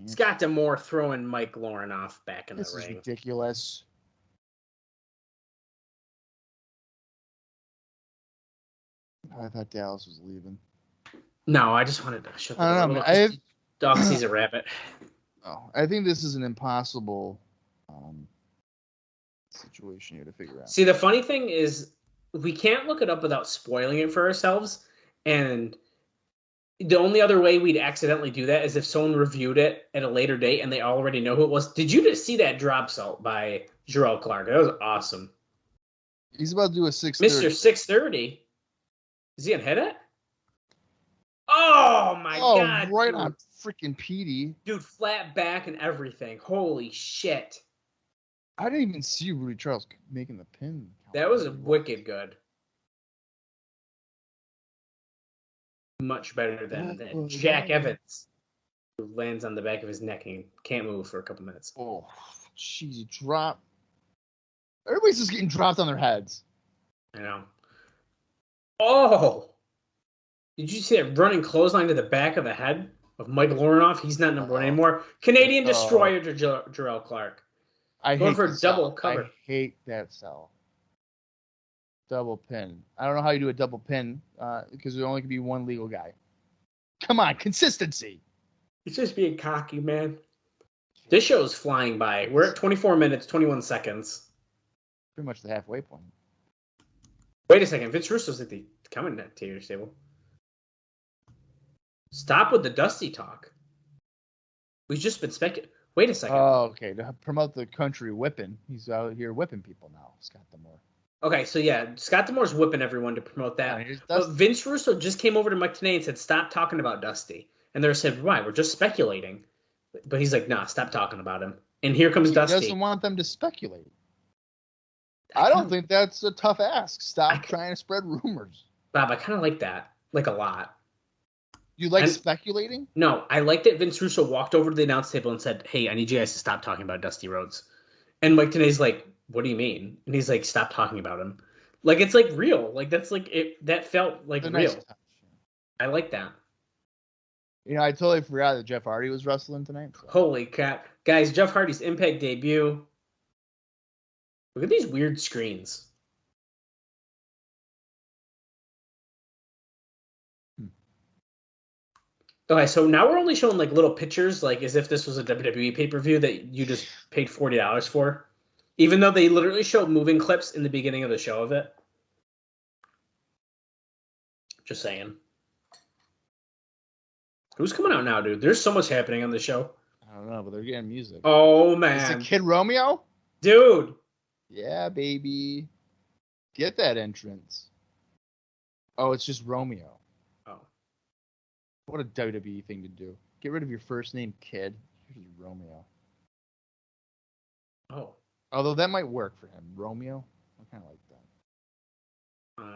Scott D'Amore throwing Mike Larnoff back in the ring. This is ridiculous. I thought Dallas was leaving. No, I just wanted to shut the door. I don't know. Dog sees a rabbit. Oh, I think this is an impossible situation here to figure out. See, the funny thing is we can't look it up without spoiling it for ourselves. And the only other way we'd accidentally do that is if someone reviewed it at a later date and they already know who it was. Did you just see that drop salt by Jarrell Clark? That was awesome. He's about to do a 630. Mr. 630. Is he going to hit it? Oh, my God. Right on freaking Petey. Dude, flat back and everything. Holy shit. I didn't even see Rudy Charles making the pin. That was wicked good. Much better than Jack Evans, who lands on the back of his neck and can't move for a couple minutes. Oh, jeez, he dropped. Everybody's just getting dropped on their heads. I know. Oh! Did you see that running clothesline to the back of the head of Mike Larnoff? He's not number one anymore. Canadian Destroyer to Jarrell Clark. Going for a double cover. I hate that cell. Double pin. I don't know how you do a double pin because there only can be one legal guy. Come on, consistency. He's just being cocky, man. This show is flying by. We're at 24 minutes, 21 seconds. Pretty much the halfway point. Wait a second. Vince Russo's at the commentator's table. Stop with the Dusty talk. We've just been speculating. Wait a second. Oh, okay. To promote the country whipping. He's out here whipping people now, Scott D'Amore. Okay, so yeah, Scott D'Amore's whipping everyone to promote that. But Vince Russo just came over to Mike Tenay and said, stop talking about Dusty. And they said, why? We're just speculating. But he's like, nah, stop talking about him. And here comes Dusty. He doesn't want them to speculate. I don't think that's a tough ask. Stop trying to spread rumors. Bob, I kind of like that. Like a lot. You like speculating? No, I like that Vince Russo walked over to the announce table and said, hey, I need you guys to stop talking about Dusty Rhodes. And Mike Tenay's like, what do you mean? And he's like, stop talking about him. Like, it's like real. Like, that's like it. That felt like real. Nice touch. I like that. You know, I totally forgot that Jeff Hardy was wrestling tonight. So. Holy crap. Guys, Jeff Hardy's Impact debut. Look at these weird screens. Okay, so now we're only showing like little pictures, like as if this was a WWE pay-per-view that you just paid $40 for. Even though they literally showed moving clips in the beginning of the show of it. Just saying. Who's coming out now, dude? There's so much happening on the show. I don't know, but they're getting music. Oh, Is man. it Kid Romeo? Dude. Yeah, baby. Get that entrance. Oh, it's just Romeo. Oh. What a WWE thing to do. Get rid of your first name, Kid. Here's Romeo. Oh. Although that might work for him. Romeo? I kind of like that.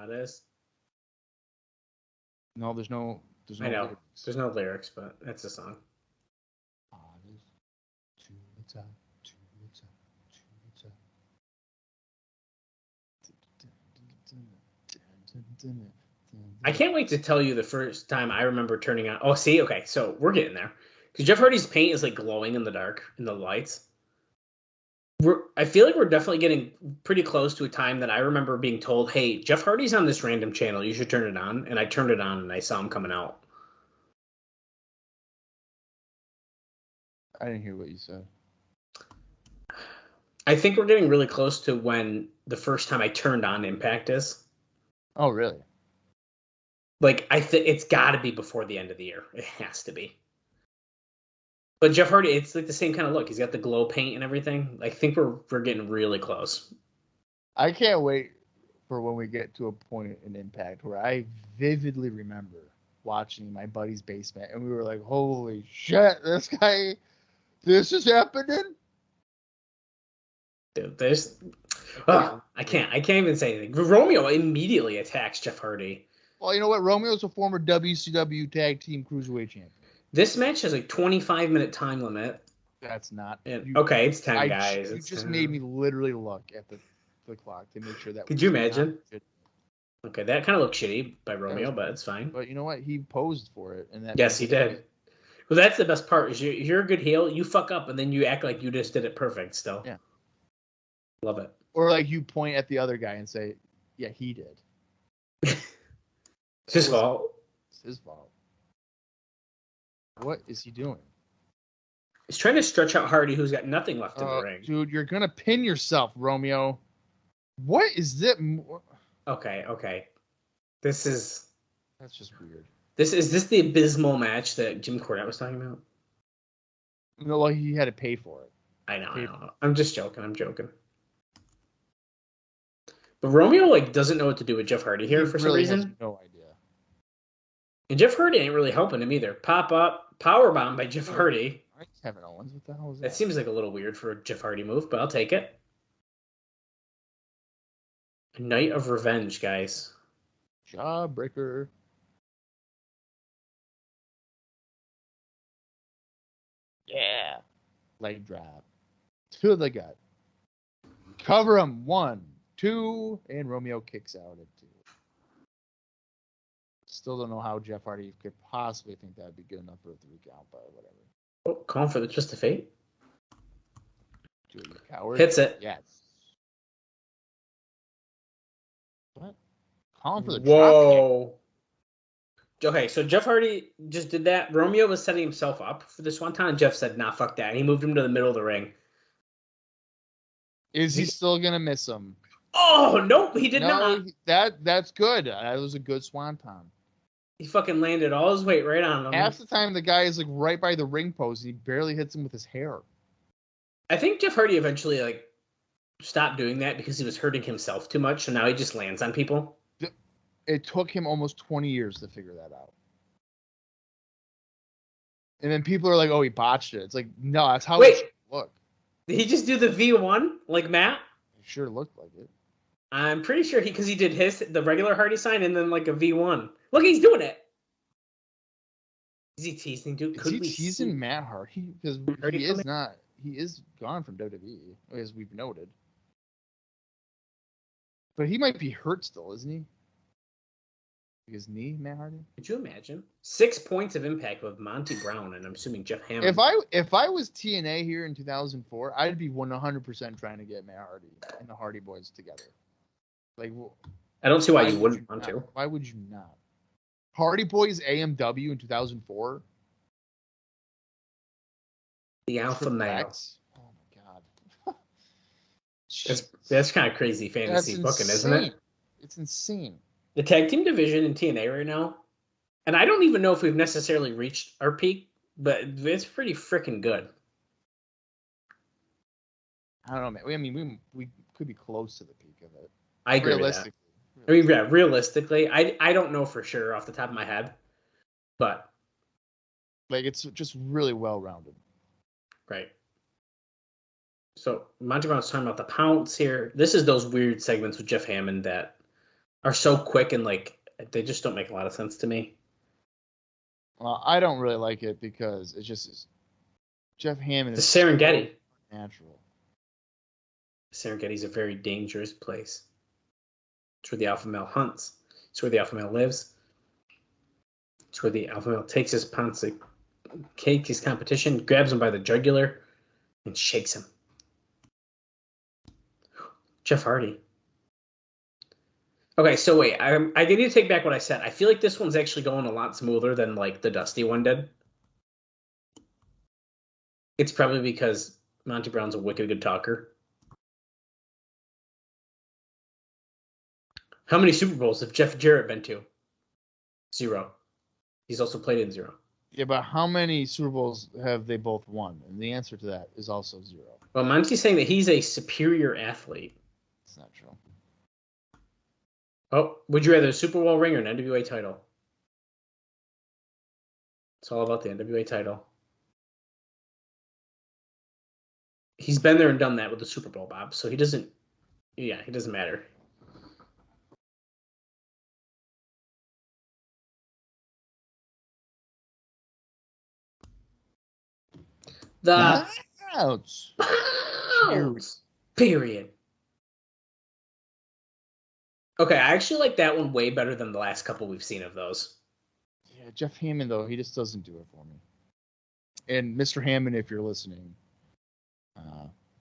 There's No, there's no I know. lyrics. There's no lyrics, but that's a song. I can't wait to tell you the first time I remember turning on. Oh, see? Okay, so we're getting there. Because Jeff Hardy's paint is like glowing in the dark, in the lights. I feel like we're definitely getting pretty close to a time that I remember being told, hey, Jeff Hardy's on this random channel. You should turn it on. And I turned it on and I saw him coming out. I didn't hear what you said. I think we're getting really close to when the first time I turned on Impact is. Oh, really? Like, it's got to be before the end of the year. It has to be. But Jeff Hardy, it's like the same kind of look. He's got the glow paint and everything. I think we're getting really close. I can't wait for when we get to a point in Impact where I vividly remember watching my buddy's basement, and we were like, holy shit, this is happening? Dude, I can't even say anything. Romeo immediately attacks Jeff Hardy. Well, you know what? Romeo's a former WCW Tag Team Cruiserweight Champion. This match has a 25-minute time limit. That's not. Okay, it's 10 guys. You just made me literally look at the clock to make sure that. Could you imagine? Okay, that kind of looked shitty by Romeo, but it's fine. But you know what? He posed for it, and that. Yes, he did. Well, that's the best part. Is you're a good heel, you fuck up, and then you act like you just did it perfect. Still, yeah, love it. Or like you point at the other guy and say, "Yeah, he did." It's his fault. It's his fault. What is he doing? He's trying to stretch out Hardy, who's got nothing left in the ring. Dude, you're gonna pin yourself, Romeo. What is that? Okay. That's just weird. Is this the abysmal match that Jim Cornette was talking about? No, well, he had to pay for it. I know. I'm just joking. But Romeo doesn't know what to do with Jeff Hardy here for some reason. Has no idea. And Jeff Hardy ain't really helping him either. Pop up, powerbomb by Jeff Hardy. Kevin Owens, what the hell is that? That seems like a little weird for a Jeff Hardy move, but I'll take it. A night of revenge, guys. Jawbreaker. Yeah. Leg drop. To the gut. Cover him. 1, 2, and Romeo kicks out at 2. Still don't know how Jeff Hardy could possibly think that would be good enough for a 3 count, but whatever. Oh, calling for the twist of fate. Dude, you coward. Hits it. Yes. What? Calling for the Whoa. Okay, so Jeff Hardy just did that. Romeo was setting himself up for this one time. Jeff said, nah, fuck that. And he moved him to the middle of the ring. Is he still going to miss him? Oh, nope, he did not. That's good. That was a good swanton. He fucking landed all his weight right on him. Half the time, the guy is right by the ring post, and he barely hits him with his hair. I think Jeff Hardy eventually stopped doing that because he was hurting himself too much, so now he just lands on people. It took him almost 20 years to figure that out. And then people are like, "Oh, he botched it." It's like, no, that's how it should look. Did he just do the V1 like Matt? It sure looked like it. I'm pretty sure because he did the regular Hardy sign and then a V1. Look, he's doing it. Is he teasing, dude? Is he teasing Matt Hardy? Because he is not. He is gone from WWE, as we've noted. But he might be hurt still, isn't he? His knee, Matt Hardy? Could you imagine? 6 points of impact with Monty Brown, and I'm assuming Jeff Hammond. If I was TNA here in 2004, I'd be 100% trying to get Matt Hardy and the Hardy Boys together. I don't see why you wouldn't want to. Why would you not? Hardy Boys AMW in 2004. The Alpha Male. Oh my god. That's kind of crazy fantasy booking, isn't it? It's insane. The tag team division in TNA right now, and I don't even know if we've necessarily reached our peak, but it's pretty freaking good. I don't know, man. I mean, we could be close to the peak of it. I agree with that. I mean, yeah, realistically, I don't know for sure off the top of my head, but like it's just really well rounded. Right. So Monty Brown's talking about the pounce here. This is those weird segments with Jeff Hammond that are so quick and like they just don't make a lot of sense to me. Well, I don't really like it because it's just Jeff Hammond The is Serengeti. So natural. Serengeti's a very dangerous place. It's where the alpha male hunts. It's where the alpha male lives. It's where the alpha male takes his pounce, cake his competition, grabs him by the jugular, and shakes him. Jeff Hardy. Okay, so wait, I need to take back what I said. I feel like this one's actually going a lot smoother than like the Dusty one did. It's probably because Monty Brown's a wicked good talker. How many Super Bowls have Jeff Jarrett been to? 0. He's also played in 0. Yeah, but how many Super Bowls have they both won? And the answer to that is also 0. Well, Monty's saying that he's a superior athlete. It's not true. Oh, would you rather a Super Bowl ring or an NWA title? It's all about the NWA title. He's been there and done that with the Super Bowl, Bob. So he doesn't matter. The Ouch. Period. Okay, I actually like that one way better than the last couple we've seen of those. Yeah, Jeff Hammond, though, he just doesn't do it for me. And Mr. Hammond, if you're listening.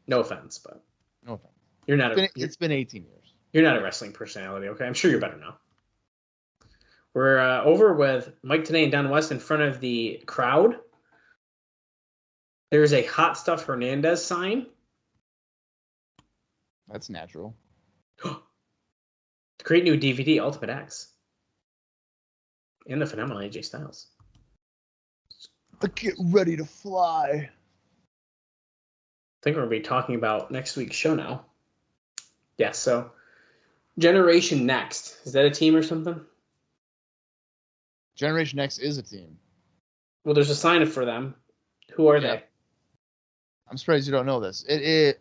No offense, but. No offense. You're not it's been 18 years. You're not a wrestling personality, okay? I'm sure you're better now. We're over with Mike Tenay and Don West in front of the crowd. There's a Hot Stuff Hernandez sign. That's natural. Great new DVD, Ultimate X. And the phenomenal AJ Styles. Get ready to fly. I think we're going to be talking about next week's show now. Yeah, so Generation Next. Is that a team or something? Generation Next is a team. Well, there's a sign for them. Who are they? I'm surprised you don't know this. I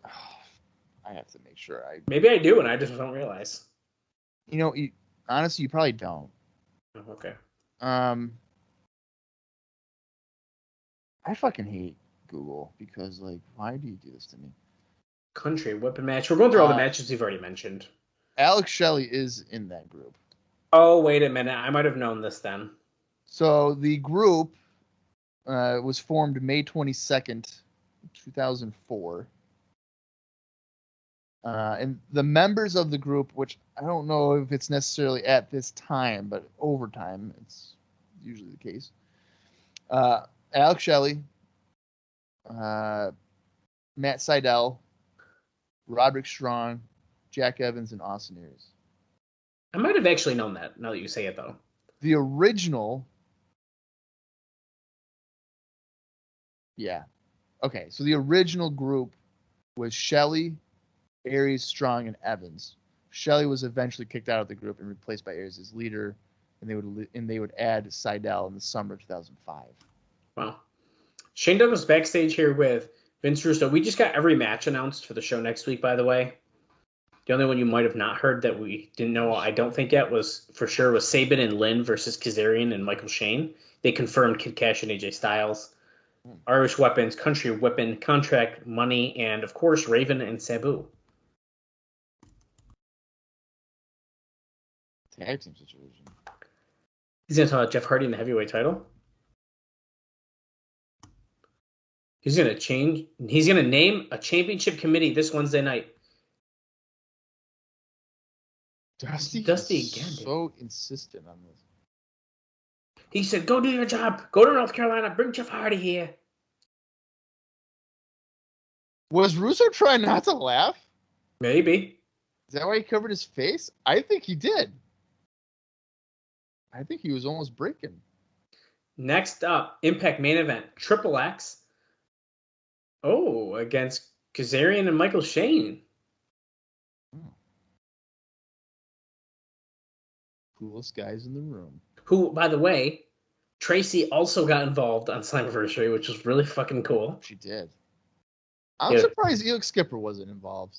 have to make sure. Maybe I do, and I just don't realize. You know, honestly, you probably don't. Oh, okay. I fucking hate Google because, like, why do you do this to me? Country weapon match. We're going through all the matches you've already mentioned. Alex Shelley is in that group. Oh, wait a minute. I might have known this then. So the group was formed May 22nd, 2004. And the members of the group, which I don't know if it's necessarily at this time, but over time, it's usually the case. Alex Shelley, Matt Sydal, Roderick Strong, Jack Evans, and Austin Aries. I might have actually known that, now that you say it, though. The original... Yeah. Okay, so the original group was Shelley, Aries, Strong, and Evans. Shelley was eventually kicked out of the group and replaced by Aries as leader, and they would add Sydal in the summer of 2005. Wow. Shane Douglas backstage here with Vince Russo. We just got every match announced for the show next week, by the way. The only one you might have not heard that we didn't know, I don't think yet, was Sabin and Lynn versus Kazarian and Michael Shane. They confirmed Kid Kash and AJ Styles. Irish Weapons, Country Whippin', Contract Money, and, of course, Raven and Sabu. Tag team situation. He's going to talk about Jeff Hardy in the heavyweight title. He's going to name a championship committee this Wednesday night. Dusty again. So insistent on this. He said, go do your job. Go to North Carolina. Bring Jeff Hardy here. Was Russo trying not to laugh? Maybe. Is that why he covered his face? I think he did. I think he was almost breaking. Next up, Impact main event, Triple X. Oh, against Kazarian and Michael Shane. Coolest guys in the room. Who, by the way, Tracy also got involved on Slammiversary, which was really fucking cool. She did. I'm surprised Elix Skipper wasn't involved.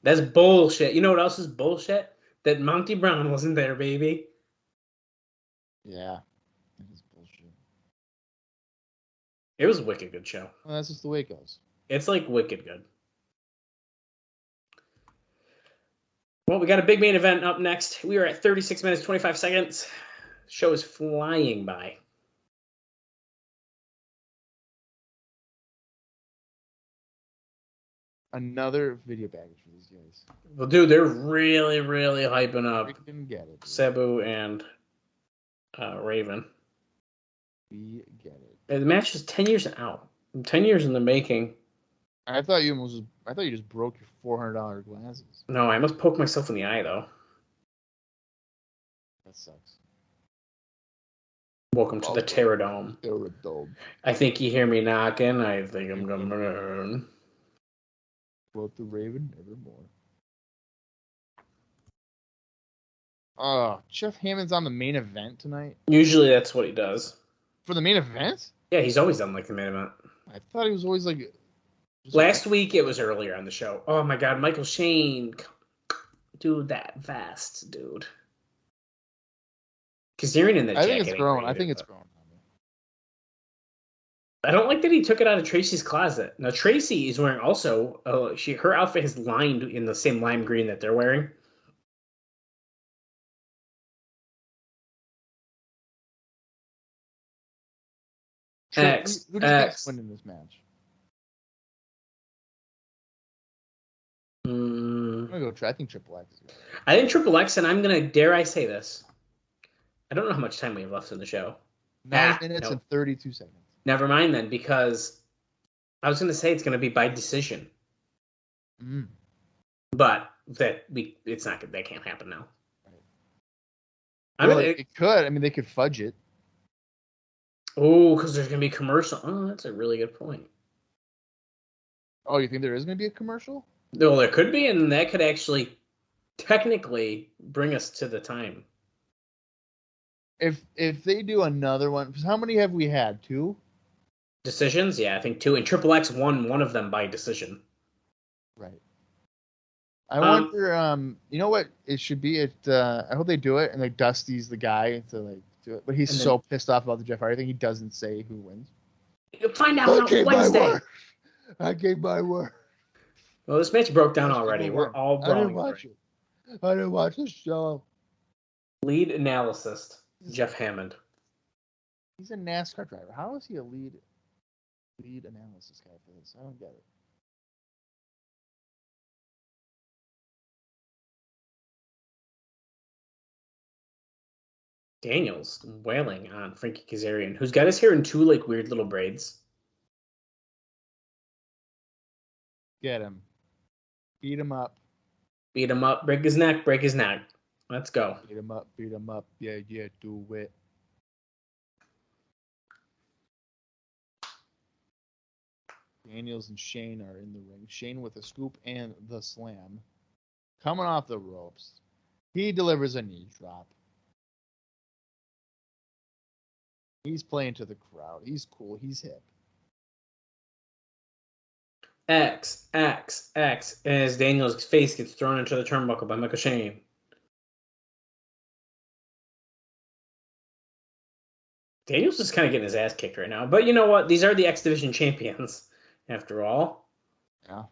That's bullshit. You know what else is bullshit? That Monty Brown wasn't there, baby. Yeah. That is bullshit. It was a wicked good show. Well, that's just the way it goes. It's like wicked good. Well, we got a big main event up next. We are at 36 minutes, 25 seconds. The show is flying by. Another video package for these guys. Well, dude, they're really, really hyping up We get it. Sabu and Raven. We get it. The match is 10 years out. 10 years in the making. I thought you just broke your $400 glasses. No, I must poke myself in the eye, though. That sucks. Welcome to the Terradome. Terradome. I think you hear me knocking. I think I'm going to burn. Quote the Raven, nevermore. Oh, Jeff Hammond's on the main event tonight? Usually that's what he does. For the main event? Yeah, he's always done like the main event. I thought he was always like... Last week it was earlier on the show. Oh my god, Michael Shane. Dude, that vast, dude. Kazarian in that jacket. I think it's grown. I think it's grown. I don't like that he took it out of Tracy's closet. Now Tracy is wearing also her outfit is lined in the same lime green that they're wearing. Who do you think's winning this match? I'm gonna go. I think Triple X. I think Triple X, and I'm gonna dare I say this. I don't know how much time we have left in the show. 9 minutes and 32 seconds. Never mind then, because I was gonna say it's gonna be by decision. But it's not. That can't happen now. Right. It could. I mean, they could fudge it. Oh, because there's gonna be a commercial. Oh, that's a really good point. Oh, you think there is gonna be a commercial? No, there could be, and that could actually technically bring us to the time. If they do another one, how many have we had? 2 decisions? Yeah, I think 2. And Triple X won one of them by decision. Right. I wonder. You know what it should be? I hope they do it, and like Dusty's the guy to like do it, but he's so pissed off about the Jeff Hardy thing, he doesn't say who wins. You'll find out on Wednesday. I gave my word. Well, this match broke down already. We're all brawling. I didn't watch it. I didn't watch the show. Lead analyst, Jeff Hammond. He's a NASCAR driver. How is he a lead analysis guy for this? I don't get it. Daniels wailing on Frankie Kazarian, who's got his hair in 2 like weird little braids. Get him. Beat him up. Beat him up. Break his neck. Break his neck. Let's go. Beat him up. Beat him up. Yeah, do it. Daniels and Shane are in the ring. Shane with a scoop and the slam. Coming off the ropes. He delivers a knee drop. He's playing to the crowd. He's cool. He's hip. X, as Daniel's face gets thrown into the turnbuckle by Michael Shane. Daniel's just kind of getting his ass kicked right now. But you know what? These are the X Division champions, after all. Yeah.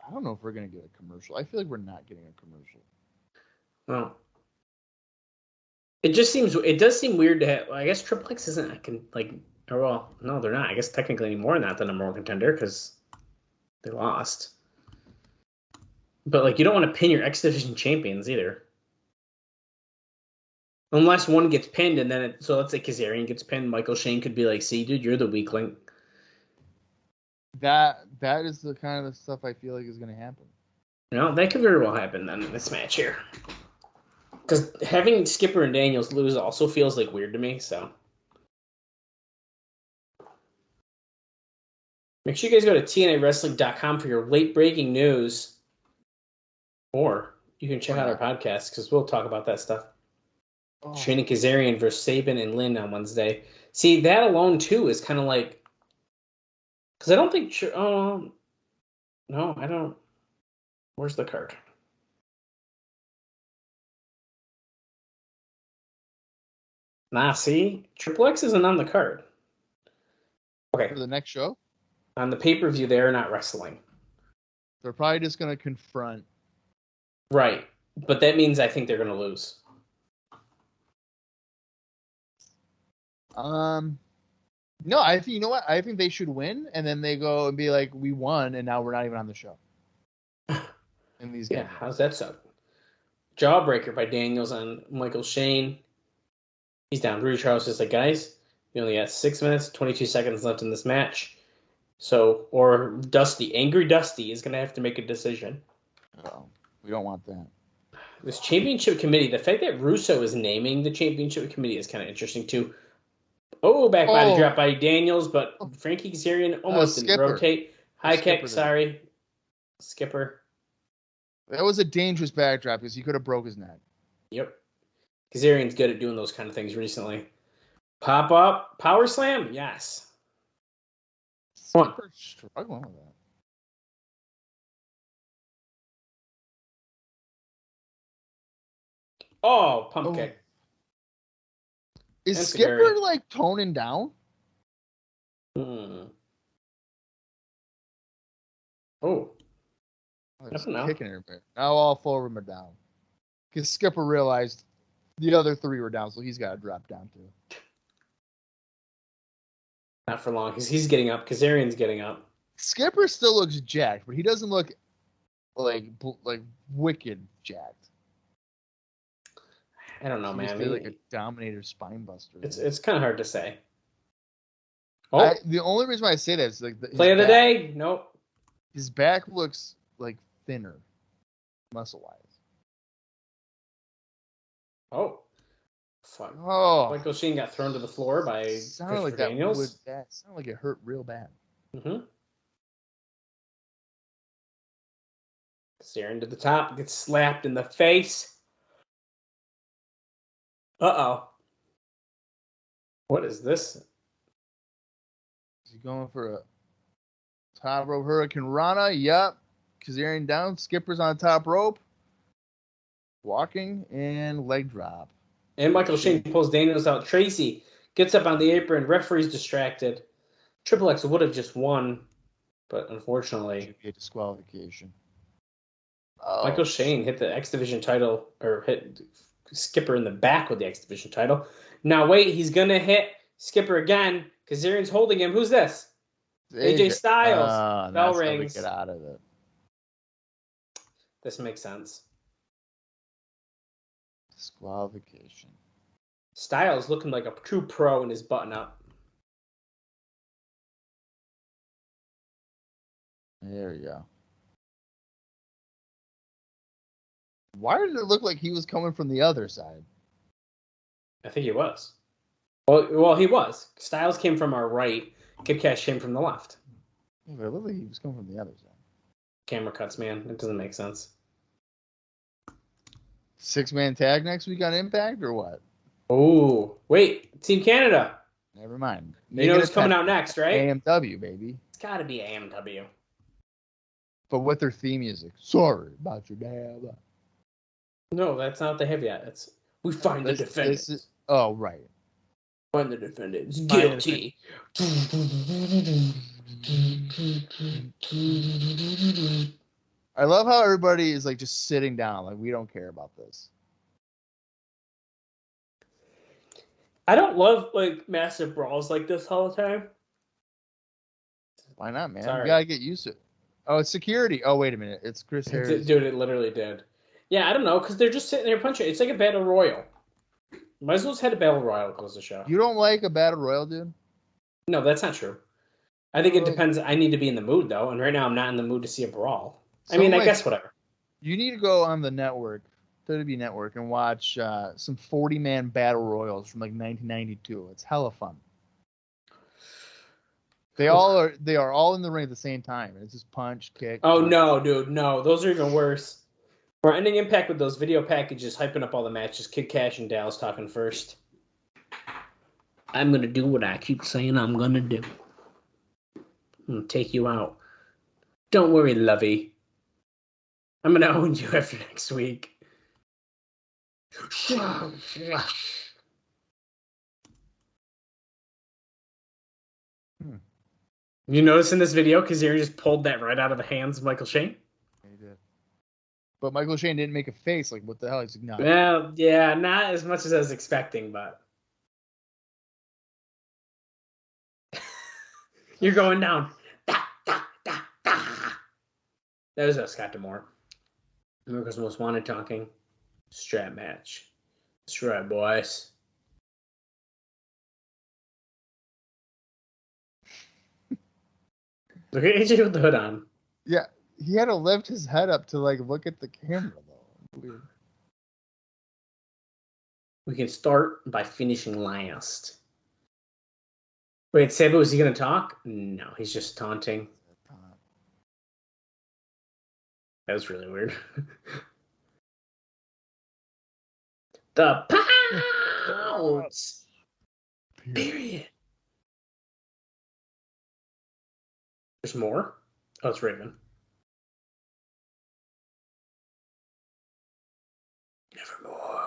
I don't know if we're going to get a commercial. I feel like we're not getting a commercial. Well, it does seem weird to have, I guess Triple X isn't, no, they're not. I guess technically anymore not the number 1 contender because they lost. But, you don't want to pin your X Division champions either. Unless one gets pinned and then so let's say Kazarian gets pinned, Michael Shane could be like, see, dude, you're the weak link. That is the kind of stuff I feel like is going to happen. No, that could very well happen then in this match here. Because having Skipper and Daniels lose also feels like weird to me, so. Make sure you guys go to TNAWrestling.com for your late breaking news. Or you can check out our podcast because we'll talk about that stuff. Oh. Shane and Kazarian versus Sabin and Lynn on Wednesday. See, that alone, too, is kind of like... Because I don't think... no, I don't... Where's the card? Nah, see? Triple X isn't on the card. Okay. For the next show? On the pay-per-view, they're not wrestling. They're probably just going to confront. Right. But that means I think they're going to lose. No, I think, you know what? I think they should win, and then they go and be like, we won, and now we're not even on the show. In these games. Yeah, how's that sound? Jawbreaker by Daniels on Michael Shane. He's down. Rudy Charles is like, guys, we only got 6 minutes, 22 seconds left in this match. So, or Dusty, Angry Dusty is going to have to make a decision. Oh, we don't want that. This championship committee, the fact that Russo is naming the championship committee is kind of interesting too. Oh, back body drop by Daniels, but Frankie Kazarian almost didn't rotate. High kick, sorry. Skipper. That was a dangerous backdrop because he could have broke his neck. Yep. Kazarian's good at doing those kind of things recently. Pop up, power slam, yes. Skipper's struggling with that. Oh, pump kick. Is Skipper like toning down? Oh. I don't know. Kicking her bit. Now all 4 of them are down. Because Skipper realized the other 3 were down, so he's got to drop down too. Not for long, because he's getting up. Kazarian's getting up. Skipper still looks jacked, but he doesn't look like wicked jacked. I don't know, man. Like a Dominator spine buster. It's kind of hard to say. Oh, the only reason why I say that is like play of the day. Nope. His back looks like thinner, muscle wise. Oh, fuck! Oh, Michael Shane got thrown to the floor by Christopher Daniels. That sounded like it hurt real bad. Mm-hmm. Staring to the top, gets slapped in the face. Uh-oh. What is this? Is he going for a top rope Hurricane Rana? Yep. Kazarian down. Skipper's on top rope. Walking and leg drop. And Michael Shane pulls Daniels out. Tracy gets up on the apron. Referee's distracted. Triple X would have just won, but unfortunately... Should be a disqualification. Michael Shane hit the X Division title, or hit Skipper in the back with the X Division title. Now wait, he's going to hit Skipper again. Kazarian's holding him. Who's this? AJ Styles. Bell rings. Get out of it. This makes sense. Disqualification. Styles looking like a true pro in his button up. There we go. Why did it look like he was coming from the other side? I think he was. Well, he was. Styles came from our right. Kid Kash came from the left. Yeah, it looked like he was coming from the other side. Camera cuts, man. It doesn't make sense. 6-man tag next week on Impact or what? Oh, wait. Team Canada. Never mind. You know what's coming out next, right? AMW, baby. It's got to be AMW. But with their theme music. Sorry about your dad. No, that's not what they have yet. It's we find the defendant. Oh, right. Find the defendant. Guilty. I love how everybody is like just sitting down. Like, we don't care about this. I don't love like massive brawls like this all the time. Why not, man? Sorry. You gotta get used to it. Oh, it's security. Oh, wait a minute. It's Chris Harris. Dude, it literally did. Yeah, I don't know, because they're just sitting there punching. It's like a battle royal. Might as well have had a battle royal close the show. You don't like a battle royal, dude? No, that's not true. I think it depends. I need to be in the mood, though, and right now I'm not in the mood to see a brawl. I mean, I guess whatever. You need to go on the network, WWE Network, and watch some 40-man battle royals from like 1992. It's hella fun. They are all in the ring at the same time. It's just punch, kick. Oh punch. no, dude, no, those are even worse. We're ending Impact with those video packages, hyping up all the matches. Kid Kash and Dallas talking first. I'm gonna do what I keep saying I'm gonna do. I'm gonna take you out. Don't worry, lovey. I'm gonna own you after next week. You notice in this video, Kazarian just pulled that right out of the hands of Michael Shane? He did. But Michael Shane didn't make a face. Like, what the hell? He's like, no. Well, yeah, not as much as I was expecting, but... You're going down. Da, da, da, da. That was Scott D'Amore. America's Most Wanted talking. Strap match. That's right, boys. Look at AJ with the hood on. Yeah, he had to lift his head up to like look at the camera though. Weird. We can start by finishing last. Wait, Sabu, is he going to talk? No, he's just taunting. That was really weird. The pounds. Period. There's more? Oh, it's Raven. Nevermore.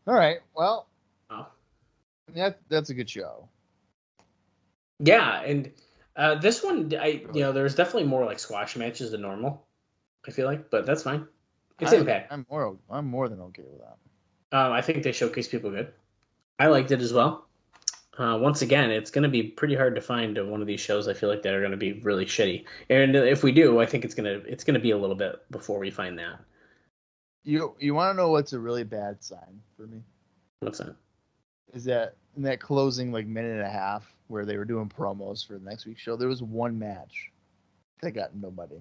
All right. Well, Oh. that's a good show. Yeah, and this one, there's definitely more like squash matches than normal. I feel like, but that's fine. It's Impact. I'm more than okay with that. I think they showcase people good. I liked it as well. Once again, it's going to be pretty hard to find one of these shows. I feel like that are going to be really shitty, and if we do, I think it's gonna be a little bit before we find that. You want to know what's a really bad sign for me? What's that? Is that in that closing like minute and a half where they were doing promos for the next week's show, there was one match that got nobody.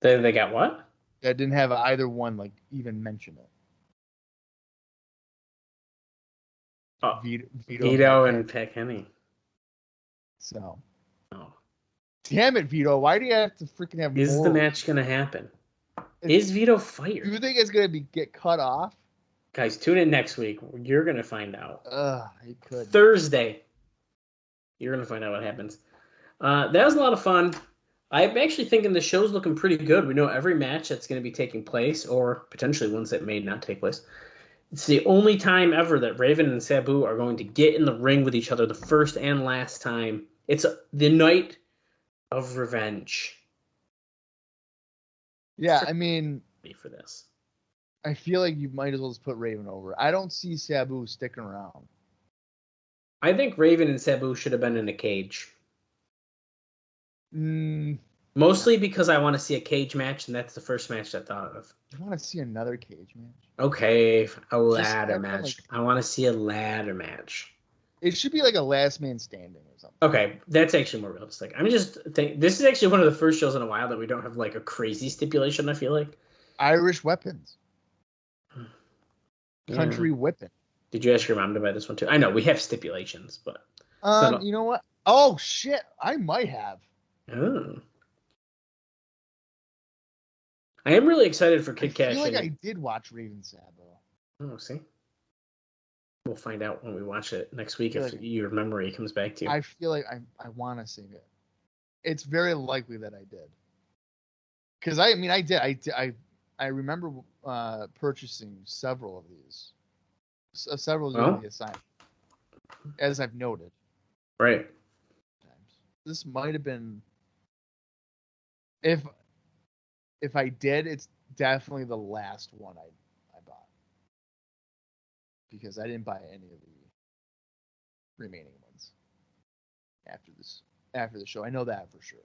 They got what? That didn't have either one like even mention it. Oh, Vito and Pat Kenny. So. Oh. Damn it, Vito! Why do you have to freaking have? Is the match gonna happen? Is Vito fired? Do you think it's gonna get cut off? Guys, tune in next week. You're gonna find out. He could. Thursday. You're gonna find out what happens. That was a lot of fun. I'm actually thinking the show's looking pretty good. We know every match that's going to be taking place, or potentially ones that may not take place. It's the only time ever that Raven and Sabu are going to get in the ring with each other, the first and last time. It's the night of revenge. Yeah, I mean, for this, I feel like you might as well just put Raven over. I don't see Sabu sticking around. I think Raven and Sabu should have been in a cage. Mostly because I want to see a cage match, and that's the first match I thought of. I want to see another cage match. Okay, a ladder match. I want to see a ladder match. It should be like a last man standing or something. Okay, that's actually more realistic. I'm just thinking, this is actually one of the first shows in a while that we don't have like a crazy stipulation, I feel like. Irish weapons. Country whipping. Did you ask your mom to buy this one too? I know we have stipulations, but you know what? Oh shit, I might have. Oh. I am really excited for Kid Kash. I feel like I did watch Raven Sabo. Oh, see? We'll find out when we watch it next week if your memory comes back to you. I feel like I want to see it. It's very likely that I did. Because I did. I remember purchasing several of these. Several of the assignments, as I've noted. Right. This might have been, if I did, it's definitely the last one I bought, because I didn't buy any of the remaining ones after the show. I know that for sure.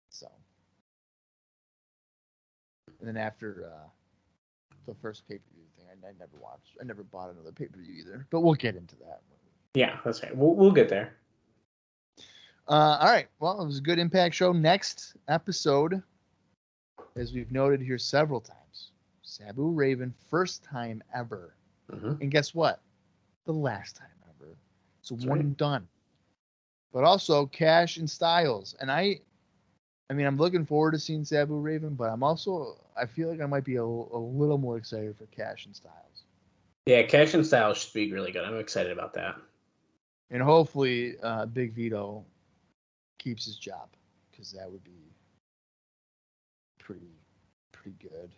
So, and then after the first pay-per-view thing, I never watched. I never bought another pay-per-view either. But we'll get into that. Yeah, that's right. We'll get there. All right. Well, it was a good Impact show. Next episode, as we've noted here several times, Sabu Raven, first time ever. Mm-hmm. And guess what? The last time ever. So That's one right. and done. But also Kash and Styles. And I mean, I'm looking forward to seeing Sabu Raven, but I feel like I might be a little more excited for Kash and Styles. Yeah, Kash and Styles should be really good. I'm excited about that. And hopefully Big Vito keeps his job, because that would be pretty good.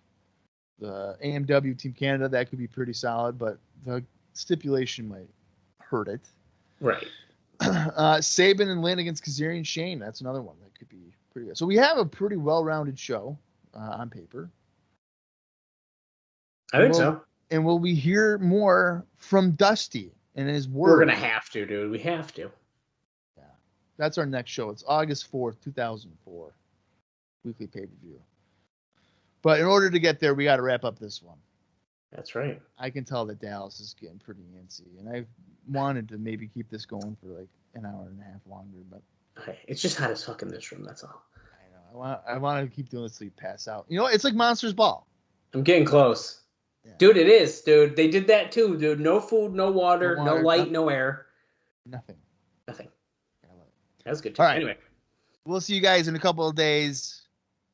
The AMW Team Canada, that could be pretty solid, but the stipulation might hurt it. Right. Sabin and Lynn against Kazarian Shane. That's another one that could be pretty good. So we have a pretty well-rounded show on paper. I think so. And will we hear more from Dusty and his work? We're going to have to, dude. We have to. Yeah. That's our next show. It's August 4th, 2004. Weekly pay-per-view. But in order to get there, we got to wrap up this one. That's right. I can tell that Dallas is getting pretty antsy, and I've wanted to maybe keep this going for like an hour and a half longer, but Okay. It's just hot as fuck in this room. That's all. I know I want to keep doing this till you pass out. You know, it's like Monsters Ball. I'm getting close. Yeah. Dude, it is, dude. They did that too, dude. No food, no water, No no water, light, nothing. no air. Nothing. Nothing. I love it. That's good too. All right. Anyway. We'll see you guys in a couple of days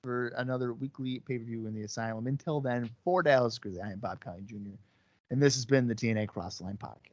for another weekly pay-per-view in the Asylum. Until then, for Dallas Gridley, I am Bob Colling Jr., and this has been the TNA Cross the Line Podcast.